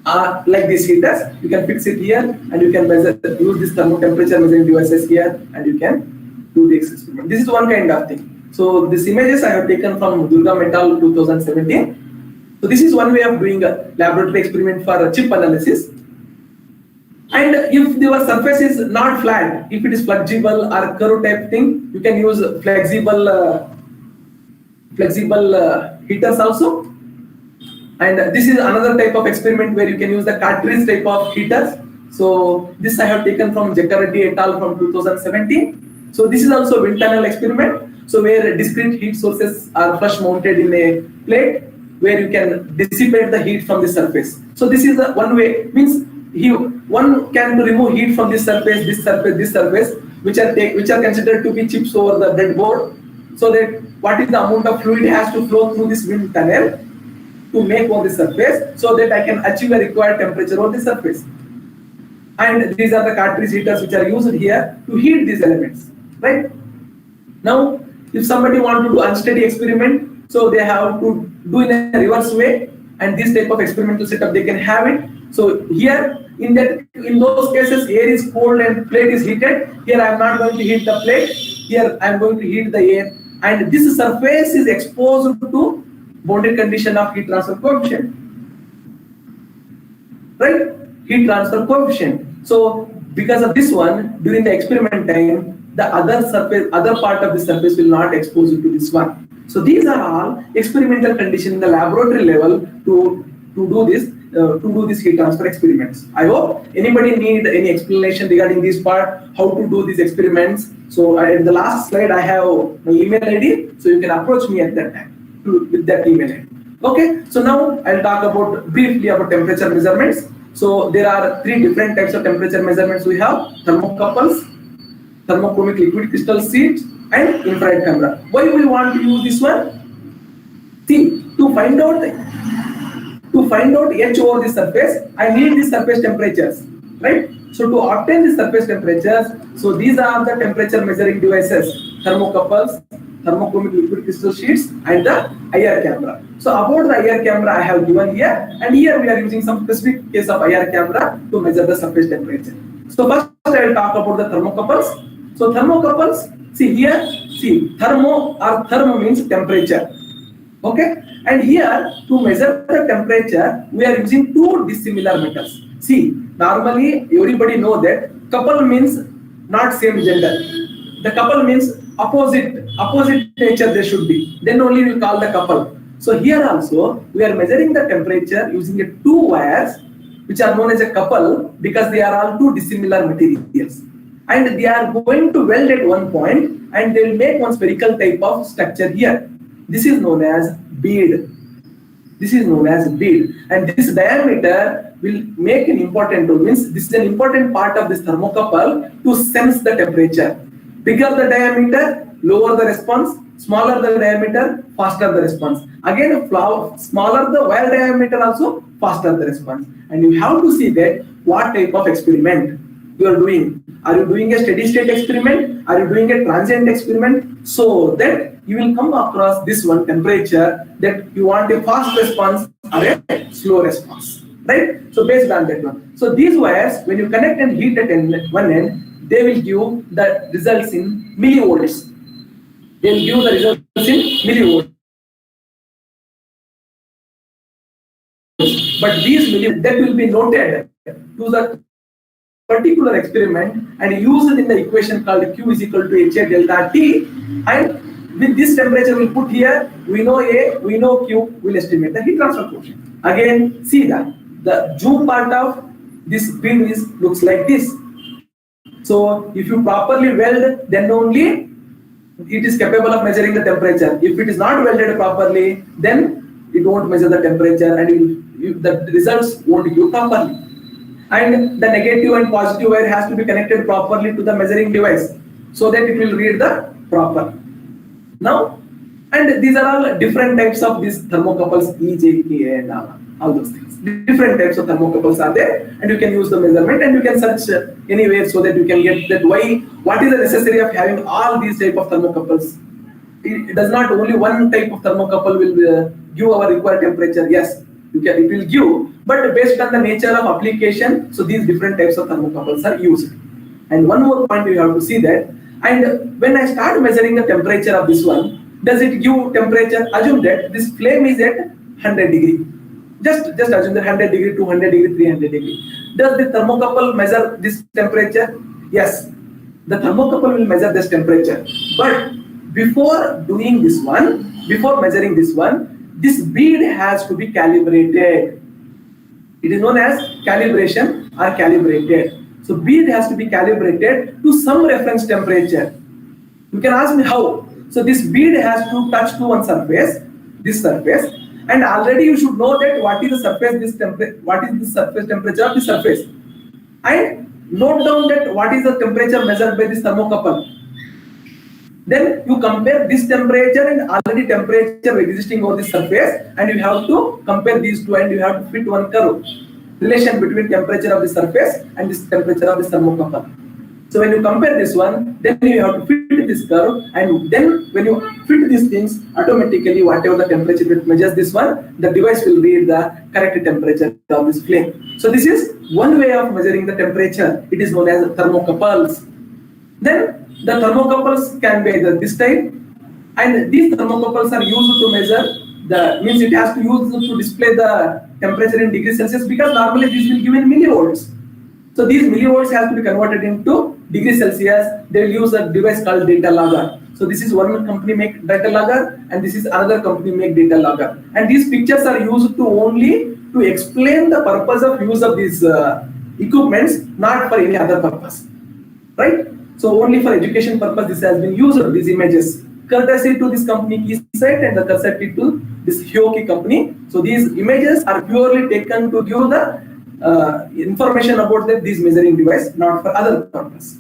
Like these heaters, you can fix it here, and you can use this temperature measuring devices here, and you can do the experiment. This is one kind of thing. So these images I have taken from Durga Metal 2017. So this is one way of doing a laboratory experiment for a chip analysis. And if your surface is not flat, if it is flexible or curve type thing, you can use flexible heaters also. And this is another type of experiment where you can use the cartridge type of heaters. So this I have taken from Jakardi et al. From 2017. So this is also wind tunnel experiment. So where discrete heat sources are flush mounted in a plate where you can dissipate the heat from the surface. So this is the one way, means one can remove heat from this surface, this surface, which are considered to be chips over the breadboard. So that what is the amount of fluid has to flow through this wind tunnel to make on the surface, so that I can achieve a required temperature on the surface. And these are the cartridge heaters which are used here to heat these elements, right? Now, if somebody wants to do unsteady experiment, so they have to do in a reverse way, and this type of experimental setup they can have it. So here, in those cases, air is cold and plate is heated. Here I am not going to heat the plate. Here I am going to heat the air, and this surface is exposed to boundary condition of heat transfer coefficient, right? Heat transfer coefficient. So because of this one, during the experiment time, the other part of the surface will not expose you to this one. So these are all experimental conditions in the laboratory level to do this heat transfer experiments. I hope anybody need any explanation regarding this part, how to do these experiments. So in the last slide I have my email ID, so you can approach me at that time with that email ID. Okay, so now I'll talk briefly about temperature measurements. So there are 3 different types of temperature measurements we have: thermocouples, thermochromic liquid crystal sheets, and infrared camera. Why we want to use this one? See, to find out H over the surface, I need the surface temperatures, right? So to obtain the surface temperatures, so these are the temperature measuring devices: thermocouples, thermochromic liquid crystal sheets and the IR camera. So about the IR camera I have given here, and here we are using some specific case of IR camera to measure the surface temperature. So first I will talk about the thermocouples. So thermocouples, see here, see thermo or thermo means temperature. Okay, and here to measure the temperature we are using two dissimilar metals. See, normally everybody know that couple means not same gender. The couple means opposite nature they should be. Then only we call the couple. So here also we are measuring the temperature using a two wires which are known as a couple because they are all two dissimilar materials. And they are going to weld at one point and they will make one spherical type of structure here. This is known as bead. This is known as bead. And this diameter will make an important role. Means this is an important part of this thermocouple to sense the temperature. Bigger the diameter, lower the response. Smaller the diameter, faster the response. Again, smaller the wire diameter also, faster the response. And you have to see that what type of experiment you are doing. Are you doing a steady state experiment? Are you doing a transient experiment? So that you will come across this one temperature that you want a fast response or a slow response. Right? So based on that one. So these wires, when you connect and heat at one end, they will give the results in millivolts. They will give the results in millivolts. But these millivolts, that will be noted to the particular experiment and used in the equation called Q is equal to HA delta T, and with this temperature we put here, we know A, we know Q, we'll estimate the heat transfer coefficient. Again, see that the zoom part of this bead looks like this. So if you properly weld, then only it is capable of measuring the temperature. If it is not welded properly, then it won't measure the temperature and the results won't give properly. And the negative and positive wire has to be connected properly to the measuring device so that it will read the proper. Now, and these are all different types of these thermocouples, E, J, K, and all those things. Different types of thermocouples are there, and you can use the measurement and you can search anywhere so that you can get that what is the necessity of having all these type of thermocouples. It does not only one type of thermocouple will give our required temperature. Yes, it will give, but based on the nature of application, so these different types of thermocouples are used. And one more point you have to see that, and when I start measuring the temperature of this one, does it give temperature? Assume that this flame is at 100 degree. Just assume that 100 degree, 200 degree, 300 degree. Does the thermocouple measure this temperature? Yes, the thermocouple will measure this temperature. But before doing this one, before measuring this one, this bead has to be calibrated. It is known as calibration or calibrated. So bead has to be calibrated to some reference temperature. You can ask me how. So this bead has to touch to one surface, this surface, and already you should know that what is the surface, what is the surface temperature of the surface. And note down that what is the temperature measured by this thermocouple. Then you compare this temperature and already temperature existing on the surface, and you have to compare these two and you have to fit one curve. Relation between temperature of the surface and this temperature of the thermocouple. So when you compare this one, then you have to fit this curve, and then when you fit these things, automatically whatever the temperature it measures this one, the device will read the correct temperature of this flame. So this is one way of measuring the temperature. It is known as thermocouples. Then the thermocouples can be either this type, and these thermocouples are used to measure means it has to use to display the temperature in degrees Celsius, because normally this will give in millivolts. So these millivolts have to be converted into degrees Celsius. They will use a device called data logger. So this is one company make data logger, and this is another company make data logger. And these pictures are used to only to explain the purpose of use of these equipments, not for any other purpose, right? So only for education purpose this has been used, these images, courtesy to this company Keysight and the courtesy to this Hyoki company. So these images are purely taken to give the information about these measuring device, not for other purpose.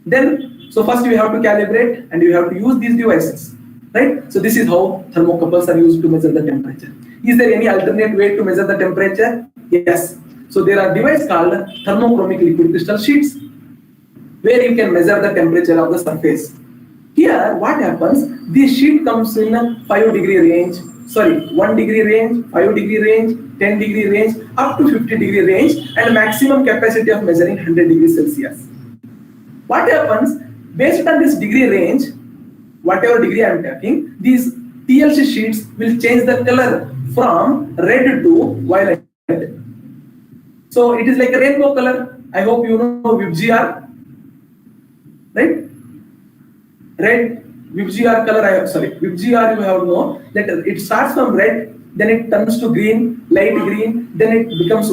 Then, so first you have to calibrate and you have to use these devices, right? So this is how thermocouples are used to measure the temperature. Is there any alternate way to measure the temperature? Yes. So there are devices called thermochromic liquid crystal sheets, where you can measure the temperature of the surface. Here, what happens? This sheet comes in a 5-degree range. Sorry, 1-degree range, 5-degree range, 10-degree range, up to 50-degree range, and maximum capacity of measuring 100 degrees Celsius. What happens? Based on this degree range, whatever degree I am talking, these TLC sheets will change the color from red to violet. So it is like a rainbow color. I hope you know VIBGR, right? Red VIBGR color. VIBGR you have to know that it starts from red, then it turns to green, light green, then it becomes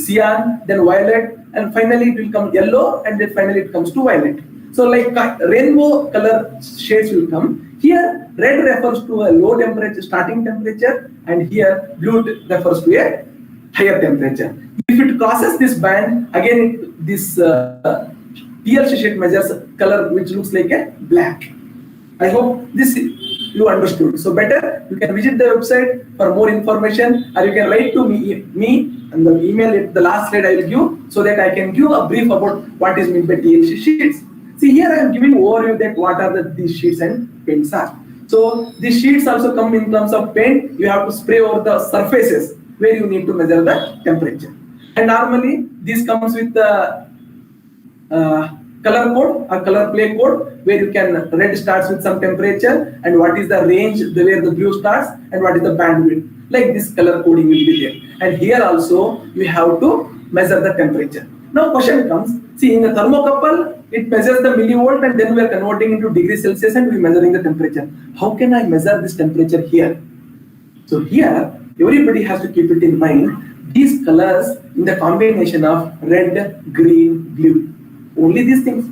cyan, then violet, and finally it will come yellow, and then finally it comes to violet. So like rainbow color shades will come. Here red refers to a low temperature, starting temperature, and here blue refers to a higher temperature. If it crosses this band, again this TLC sheet measures color which looks like a black. I hope this you understood. So better you can visit the website for more information, or you can write to me and the email at the last slide I will give, so that I can give a brief about what is meant by TLC sheets. See, here I am giving overview that what are these sheets and paints are. So these sheets also come in terms of paint. You have to spray over the surfaces where you need to measure the temperature. And normally this comes with the color code or color play code, where you can red starts with some temperature and what is the range where the blue starts and what is the bandwidth. Like this color coding will be there. And here also you have to measure the temperature. Now question comes, see in the thermocouple it measures the millivolt and then we are converting into degrees Celsius and we are measuring the temperature. How can I measure this temperature here? So here everybody has to keep it in mind, these colors in the combination of red, green, blue. Only these things.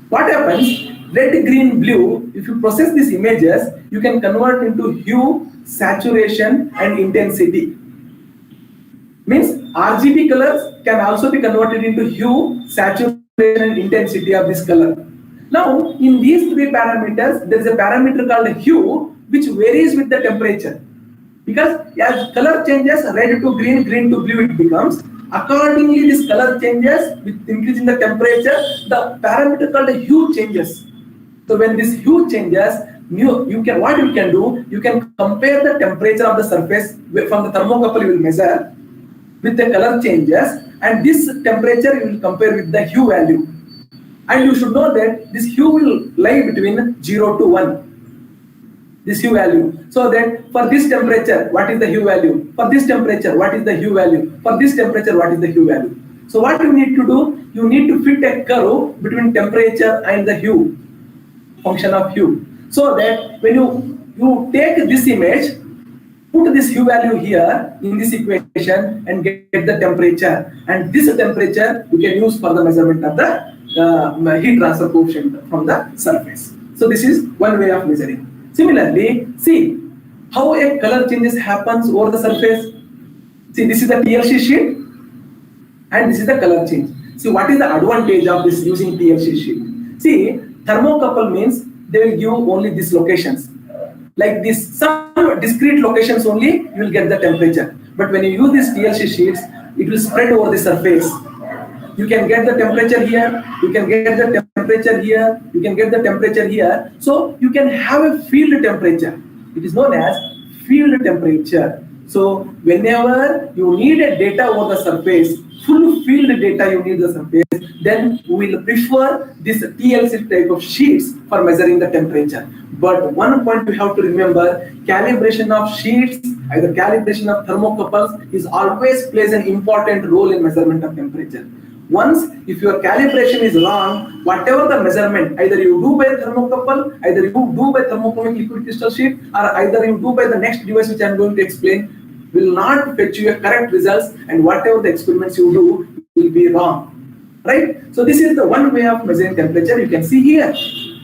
What happens? Red, green, blue, if you process these images, you can convert into hue, saturation, and intensity. Means RGB colors can also be converted into hue, saturation, and intensity of this color. Now, in these three parameters, there is a parameter called hue, which varies with the temperature. Because as color changes, red to green, green to blue, it becomes. Accordingly, this color changes with increasing the temperature. The parameter called hue changes. So when this hue changes, what you can do, you can compare the temperature of the surface from the thermocouple you will measure with the color changes, and this temperature you will compare with the hue value. And you should know that this hue will lie between 0 to 1. This hue value. So that for this temperature, what is the hue value? For this temperature, what is the hue value? For this temperature, what is the hue value? So what you need to do, you need to fit a curve between temperature and the hue, function of hue. So that when you take this image, put this hue value here in this equation and get the temperature. And this temperature you can use for the measurement of the heat transfer coefficient from the surface. So this is one way of measuring. Similarly, see how a color changes happens over the surface. See, this is the TLC sheet and this is the color change. See, what is the advantage of this using TLC sheet? See, thermocouple means they will give only these locations. Like this, some discrete locations only you will get the temperature. But when you use these TLC sheets, it will spread over the surface. You can get the temperature here, you can get the temperature here, you can get the temperature here. So you can have a field temperature. It is known as field temperature. So whenever you need a data over the surface, full field data you need the surface, then we will prefer this TLC type of sheets for measuring the temperature. But one point you have to remember, calibration of sheets, either calibration of thermocouples is always plays an important role in measurement of temperature. Once, if your calibration is wrong, whatever the measurement, either you do by thermocouple, either you do by thermochromic liquid crystal sheet, or either you do by the next device which I am going to explain, will not fetch you a correct results, and whatever the experiments you do will be wrong. Right? So this is the one way of measuring temperature. You can see here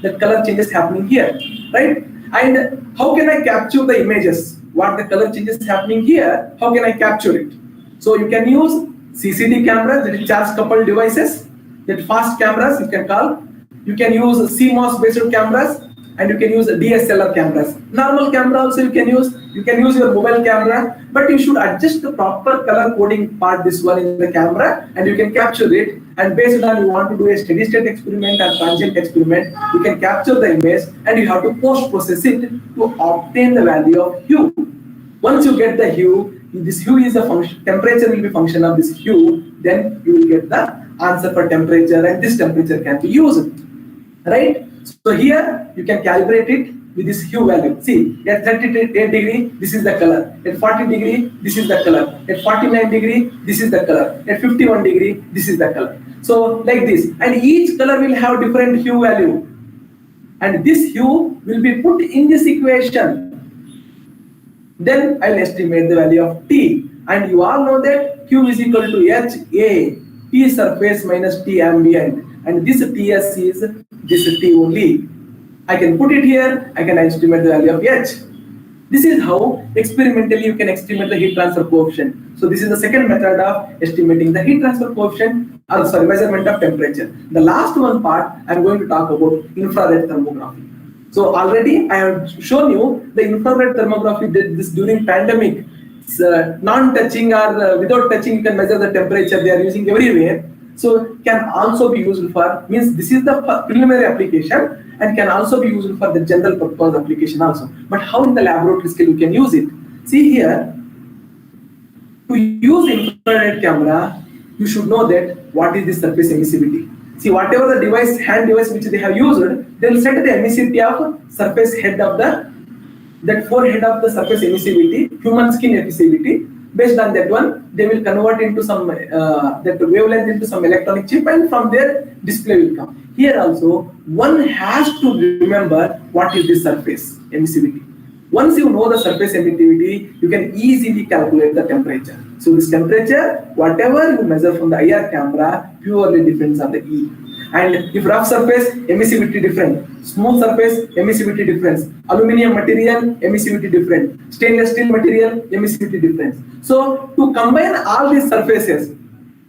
that color changes happening here. Right? And how can I capture the images? What the color changes happening here, how can I capture it? So you can use CCD cameras, that is charge coupled devices, that fast cameras you can call. You can use CMOS based cameras, and you can use DSLR cameras. Normal camera also you can use. You can use your mobile camera, but you should adjust the proper color coding part, this one in the camera, and you can capture it. And based on you want to do a steady state experiment or transient experiment, you can capture the image and you have to post process it to obtain the value of hue. Once you get the hue, this hue is a function, temperature will be function of this hue, then you will get the answer for temperature, and this temperature can be used, right? So here you can calibrate it with this hue value. See, at 38 degree, this is the color. At 40 degree, this is the color. At 49 degree, this is the color. At 51 degree, this is the color. So like this, and each color will have different hue value, and this hue will be put in this equation. Then I'll estimate the value of T, and you all know that Q is equal to HA, T surface minus T ambient, and this TS is this T only. I can put it here, I can estimate the value of H. This is how experimentally you can estimate the heat transfer coefficient. So this is the second method of estimating the heat transfer coefficient, or sorry, measurement of temperature. The last one part, I'm going to talk about infrared thermography. So already I have shown you the infrared thermography did this during pandemic. It's non-touching or without touching, you can measure the temperature. They are using everywhere. So can also be used for, means this is the preliminary application and can also be used for the general purpose application also. But how in the laboratory scale you can use it? See here, to use infrared camera, you should know that what is the surface emissivity. See, whatever the device, hand device which they have used, they will set the emissivity of surface head of that forehead of the surface emissivity, human skin emissivity. Based on that one, they will convert into some that wavelength into some electronic chip, and from there display will come. Here also, one has to remember what is the surface emissivity. Once you know the surface emissivity, you can easily calculate the temperature. So this temperature, whatever you measure from the IR camera, purely depends on the E. And if rough surface, emissivity different. Smooth surface, emissivity difference. Aluminium material, emissivity different. Stainless steel material, emissivity difference. So to combine all these surfaces,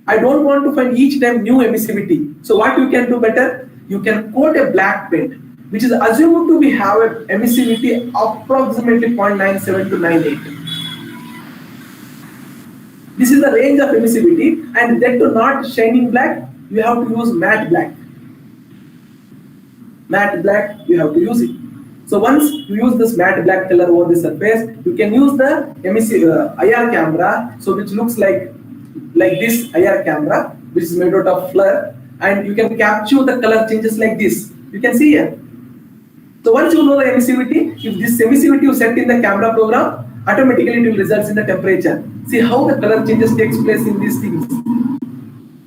I don't want to find each time new emissivity. So what you can do better? You can coat a black paint, which is assumed to be have an emissivity approximately 0.97 to 98. This is the range of emissivity, and that to not shining black, you have to use matte black. Matte black, you have to use it. So once you use this matte black color over the surface, you can use the IR camera, so which looks like this IR camera, which is made out of fur, and you can capture the color changes like this. You can see here. So once you know the emissivity, if this emissivity you set in the camera program, automatically it will result in the temperature. See how the color changes takes place in these things.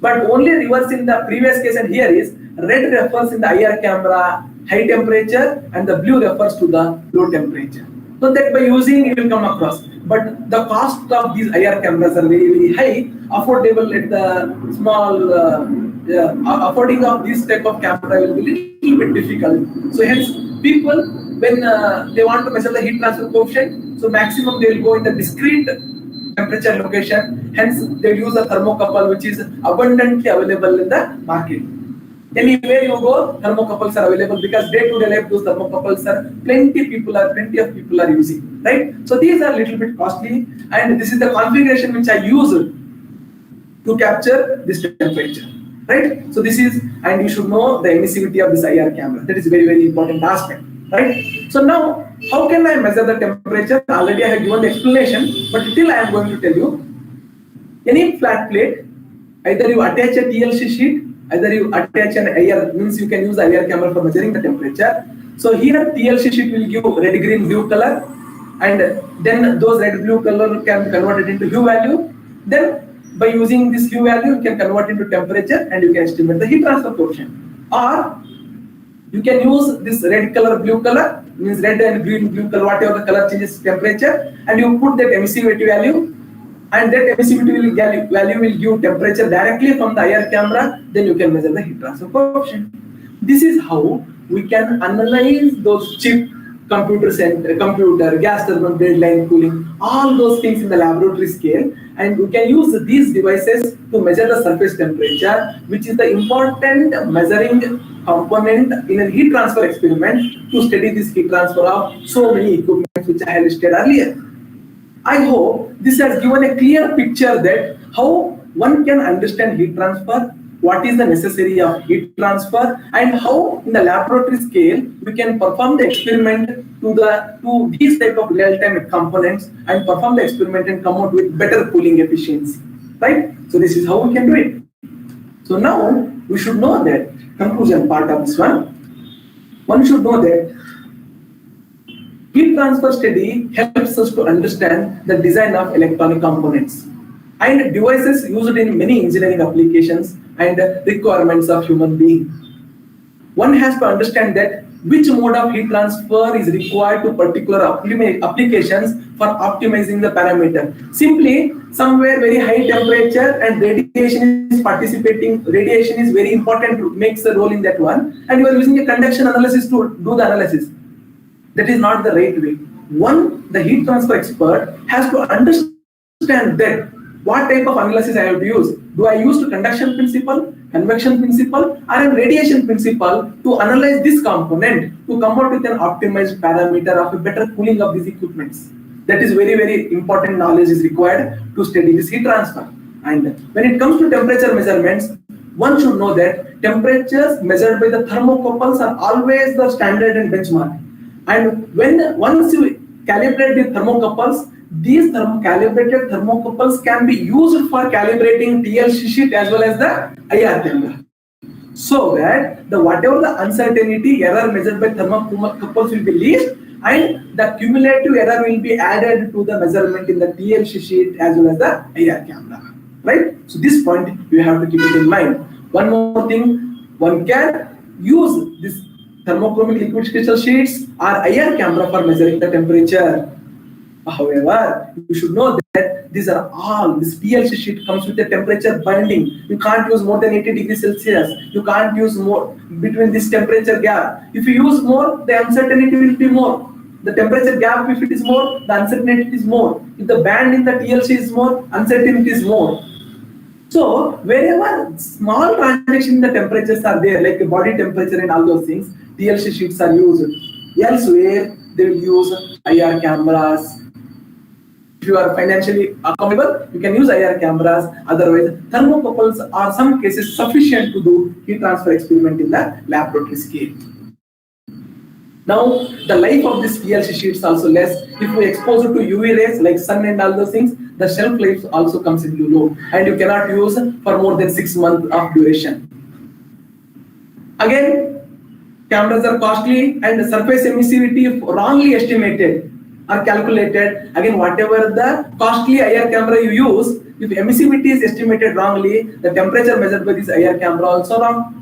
But only reverse in the previous case, and here is red refers in the IR camera high temperature and the blue refers to the low temperature. So that by using it will come across. But the cost of these IR cameras are very, very high. Affordable at the small, affording of this type of camera will be little bit difficult. So hence people, when they want to measure the heat transfer coefficient, so maximum they will go in the discrete temperature location. Hence they use a thermocouple which is abundantly available in the market. Anywhere you go, thermocouples are available, because day-to-day life those thermocouples are plenty of people are using, right? So these are a little bit costly, and this is the configuration which I use to capture this temperature, right? So this is, and you should know the emissivity of this IR camera. That is very, very important aspect, right? So now, how can I measure the temperature? Already I have given the explanation, but still I am going to tell you. Any flat plate, either you attach a TLC sheet, either you attach an IR, means you can use the IR camera for measuring the temperature. So here TLC sheet will give red, green, blue color, and then those red, blue color can be converted into hue value. Then by using this hue value, you can convert into temperature and you can estimate the heat transfer coefficient. Or you can use this red color, blue color, means red and green, blue color, whatever the color changes temperature, and you put that emissivity value, and that emissivity value will give temperature directly from the IR camera. Then you can measure the heat transfer coefficient. This is how we can analyze those chip, computer, gas turbine, blade line cooling, all those things in the laboratory scale, and we can use these devices to measure the surface temperature, which is the important measuring component in a heat transfer experiment to study this heat transfer of so many equipment which I have listed earlier. I hope this has given a clear picture that how one can understand heat transfer, what is the necessary of heat transfer, and how in the laboratory scale we can perform the experiment to these type of real-time components and perform the experiment and come out with better cooling efficiency, right? So this is how we can do it. So now we should know that conclusion part of this one should know that heat transfer study helps us to understand the design of electronic components and devices used in many engineering applications and requirements of human being. One has to understand that which mode of heat transfer is required to particular applications for optimizing the parameter. Simply, somewhere very high temperature and radiation is participating, radiation is very important to make the role in that one, and you are using a conduction analysis to do the analysis. That is not the right way. The heat transfer expert has to understand that what type of analysis I have to use. Do I use the conduction principle, convection principle, or a radiation principle to analyze this component to come out with an optimized parameter of a better cooling of these equipments? That is very, very important knowledge is required to study this heat transfer. And when it comes to temperature measurements, one should know that temperatures measured by the thermocouples are always the standard and benchmark. And once you calibrate the thermocouples, these calibrated thermocouples can be used for calibrating TLC sheet as well as the IR camera. So that whatever the uncertainty error measured by thermocouples will be least, and the cumulative error will be added to the measurement in the TLC sheet as well as the IR camera. Right? So this point you have to keep it in mind. One more thing, one can use this thermochromic liquid crystal sheets or IR camera for measuring the temperature. However, you should know that this TLC sheet comes with a temperature binding. You can't use more than 80 degrees Celsius. You can't use more between this temperature gap. If you use more, the uncertainty will be more. The temperature gap, if it is more, the uncertainty is more. If the band in the TLC is more, uncertainty is more. So wherever small transition in the temperatures are there, like the body temperature and all those things, TLC sheets are used. Elsewhere, they will use IR cameras. If you are financially accountable, you can use IR cameras. Otherwise, thermocouples are some cases sufficient to do heat transfer experiment in the laboratory scale. Now, the life of this TLC sheet is also less. If we expose it to UV rays like sun and all those things, the shelf life also comes into low, and you cannot use for more than 6 months of duration. Again, cameras are costly, and the surface emissivity, if wrongly estimated or calculated, again whatever the costly IR camera you use, if emissivity is estimated wrongly, the temperature measured by this IR camera also wrong.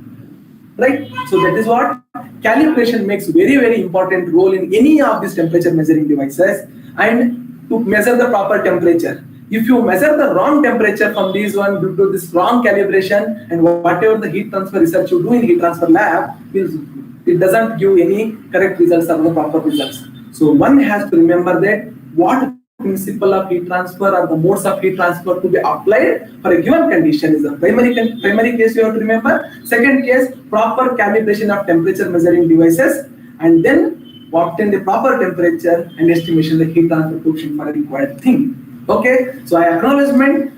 Right? So that is what calibration makes very, very important role in any of these temperature measuring devices, and to measure the proper temperature. If you measure the wrong temperature from these one due to this wrong calibration, and whatever the heat transfer research you do in heat transfer lab, it doesn't give any correct results or the proper results. So one has to remember that what principle of heat transfer or the modes of heat transfer to be applied for a given condition is the primary case you have to remember. Second case, proper calibration of temperature measuring devices, and then obtain the proper temperature and estimation the heat transfer coefficient for a required thing. Okay, so I acknowledgement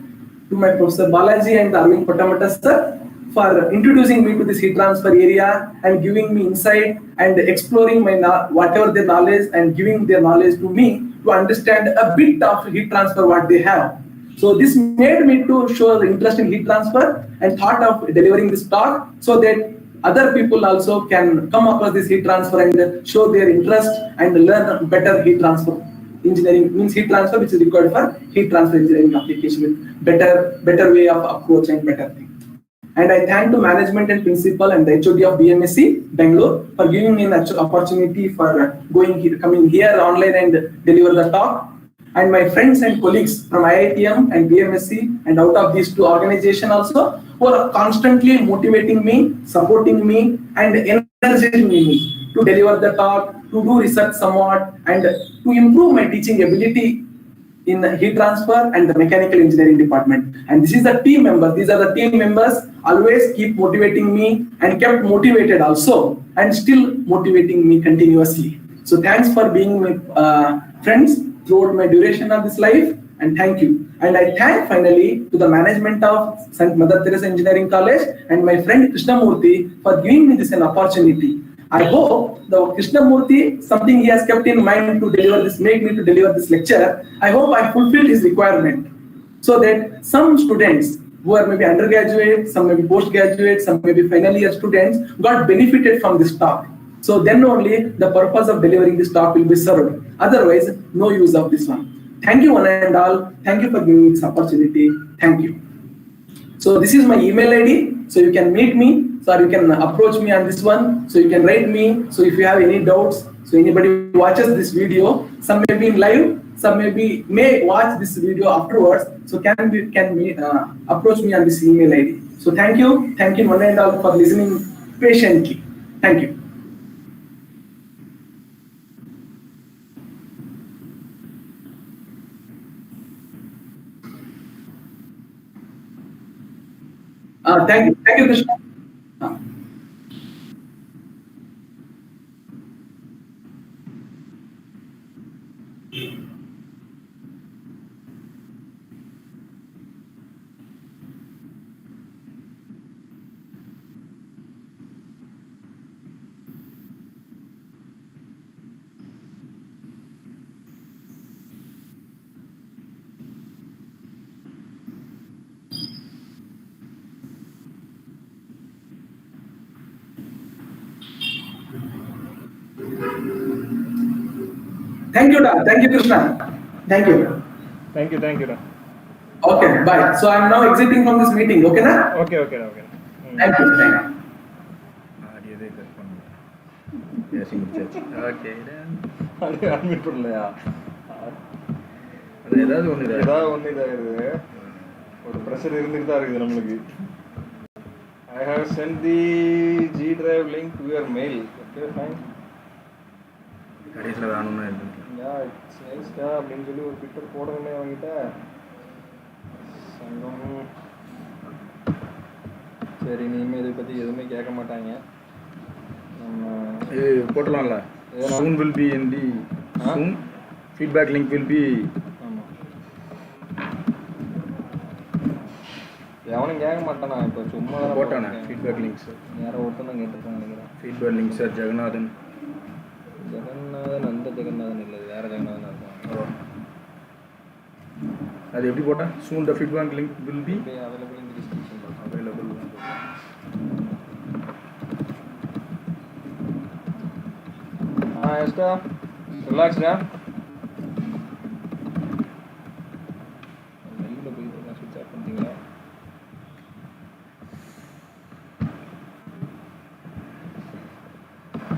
to my Professor Balaji and Arvind Pottamata sir for introducing me to this heat transfer area and giving me insight and exploring my whatever their knowledge and giving their knowledge to me to understand a bit of heat transfer what they have. So this made me to show the interest in heat transfer and thought of delivering this talk so that other people also can come across this heat transfer and show their interest and learn better heat transfer. Engineering means heat transfer which is required for heat transfer engineering application with better way of approach and better thing. And I thank the management and principal and the HOD of BMSC Bengaluru for giving me an opportunity for coming here online and deliver the talk. And my friends and colleagues from IITM and BMSC and out of these two organizations also who are constantly motivating me, supporting me, and energizing me to deliver the talk, to do research somewhat, and to improve my teaching ability in the heat transfer and the mechanical engineering department. And this is the team members. These are the team members always keep motivating me and kept motivated also and still motivating me continuously. So thanks for being my friends throughout my duration of this life, and thank you. And I thank finally to the management of St. Mother Teresa Engineering College and my friend Krishnamurthy for giving me this an opportunity. I hope the Krishnamurthy, something he has kept in mind to deliver this, make me to deliver this lecture. I hope I fulfilled his requirement, so that some students who are maybe undergraduate, some maybe postgraduate, some maybe final year students got benefited from this talk. So then only the purpose of delivering this talk will be served. Otherwise, no use of this one. Thank you one and all. Thank you for giving me this opportunity. Thank you. So this is my email ID. So you can meet me. So you can approach me on this one. So you can write me. So if you have any doubts, so anybody watches this video, some may be in live, some may watch this video afterwards. So can approach me on this email ID. So thank you one and all for listening patiently. Thank you. Thank you, Krishna. Thank you, Da. Thank you, Krishna. Thank you. Thank you, Da. Okay, bye. So I'm now exiting from this meeting. Okay, na? Okay. Thank you. Unmute பண்ணலையா? அது ஏதாவது ஒன்று இதாகுது. ஒரு pressure இருந்துட்டு தான் இருக்குது நம்மளுக்கு. I have sent the G drive link to your mail. Okay, fine. கடைசியில் வேணும்னு இருக்கு. Yeah, it's nice டா அப்படின்னு சொல்லி ஒரு பிக்சர் போடணுமே அவங்கிட்ட. சங்கம். சரி, இனிமே இதை பற்றி எதுவுமே கேட்க மாட்டாங்க. போட்டலாம்ல. Soon will be in the soon feedback link will be. ஆமாம், எவனும் கேட்க மாட்டானா. இப்போ சும்மா போட்டானே ஃபீட்பேக் லிங்க்ஸ். யாரோ ஒருத்தன் தான் கேட்டிருக்கான்னு நினைக்கிறேன். ஃபீட்பேக் லிங்க் சார் ஜெகநாதன் அந்த ஜெகநாதன் இல்லை, வேற ஜெகநாதன் இருக்கும். அது எப்படி போட்டா? soon the feedback link will be available in the description box. Available. Yes, relax,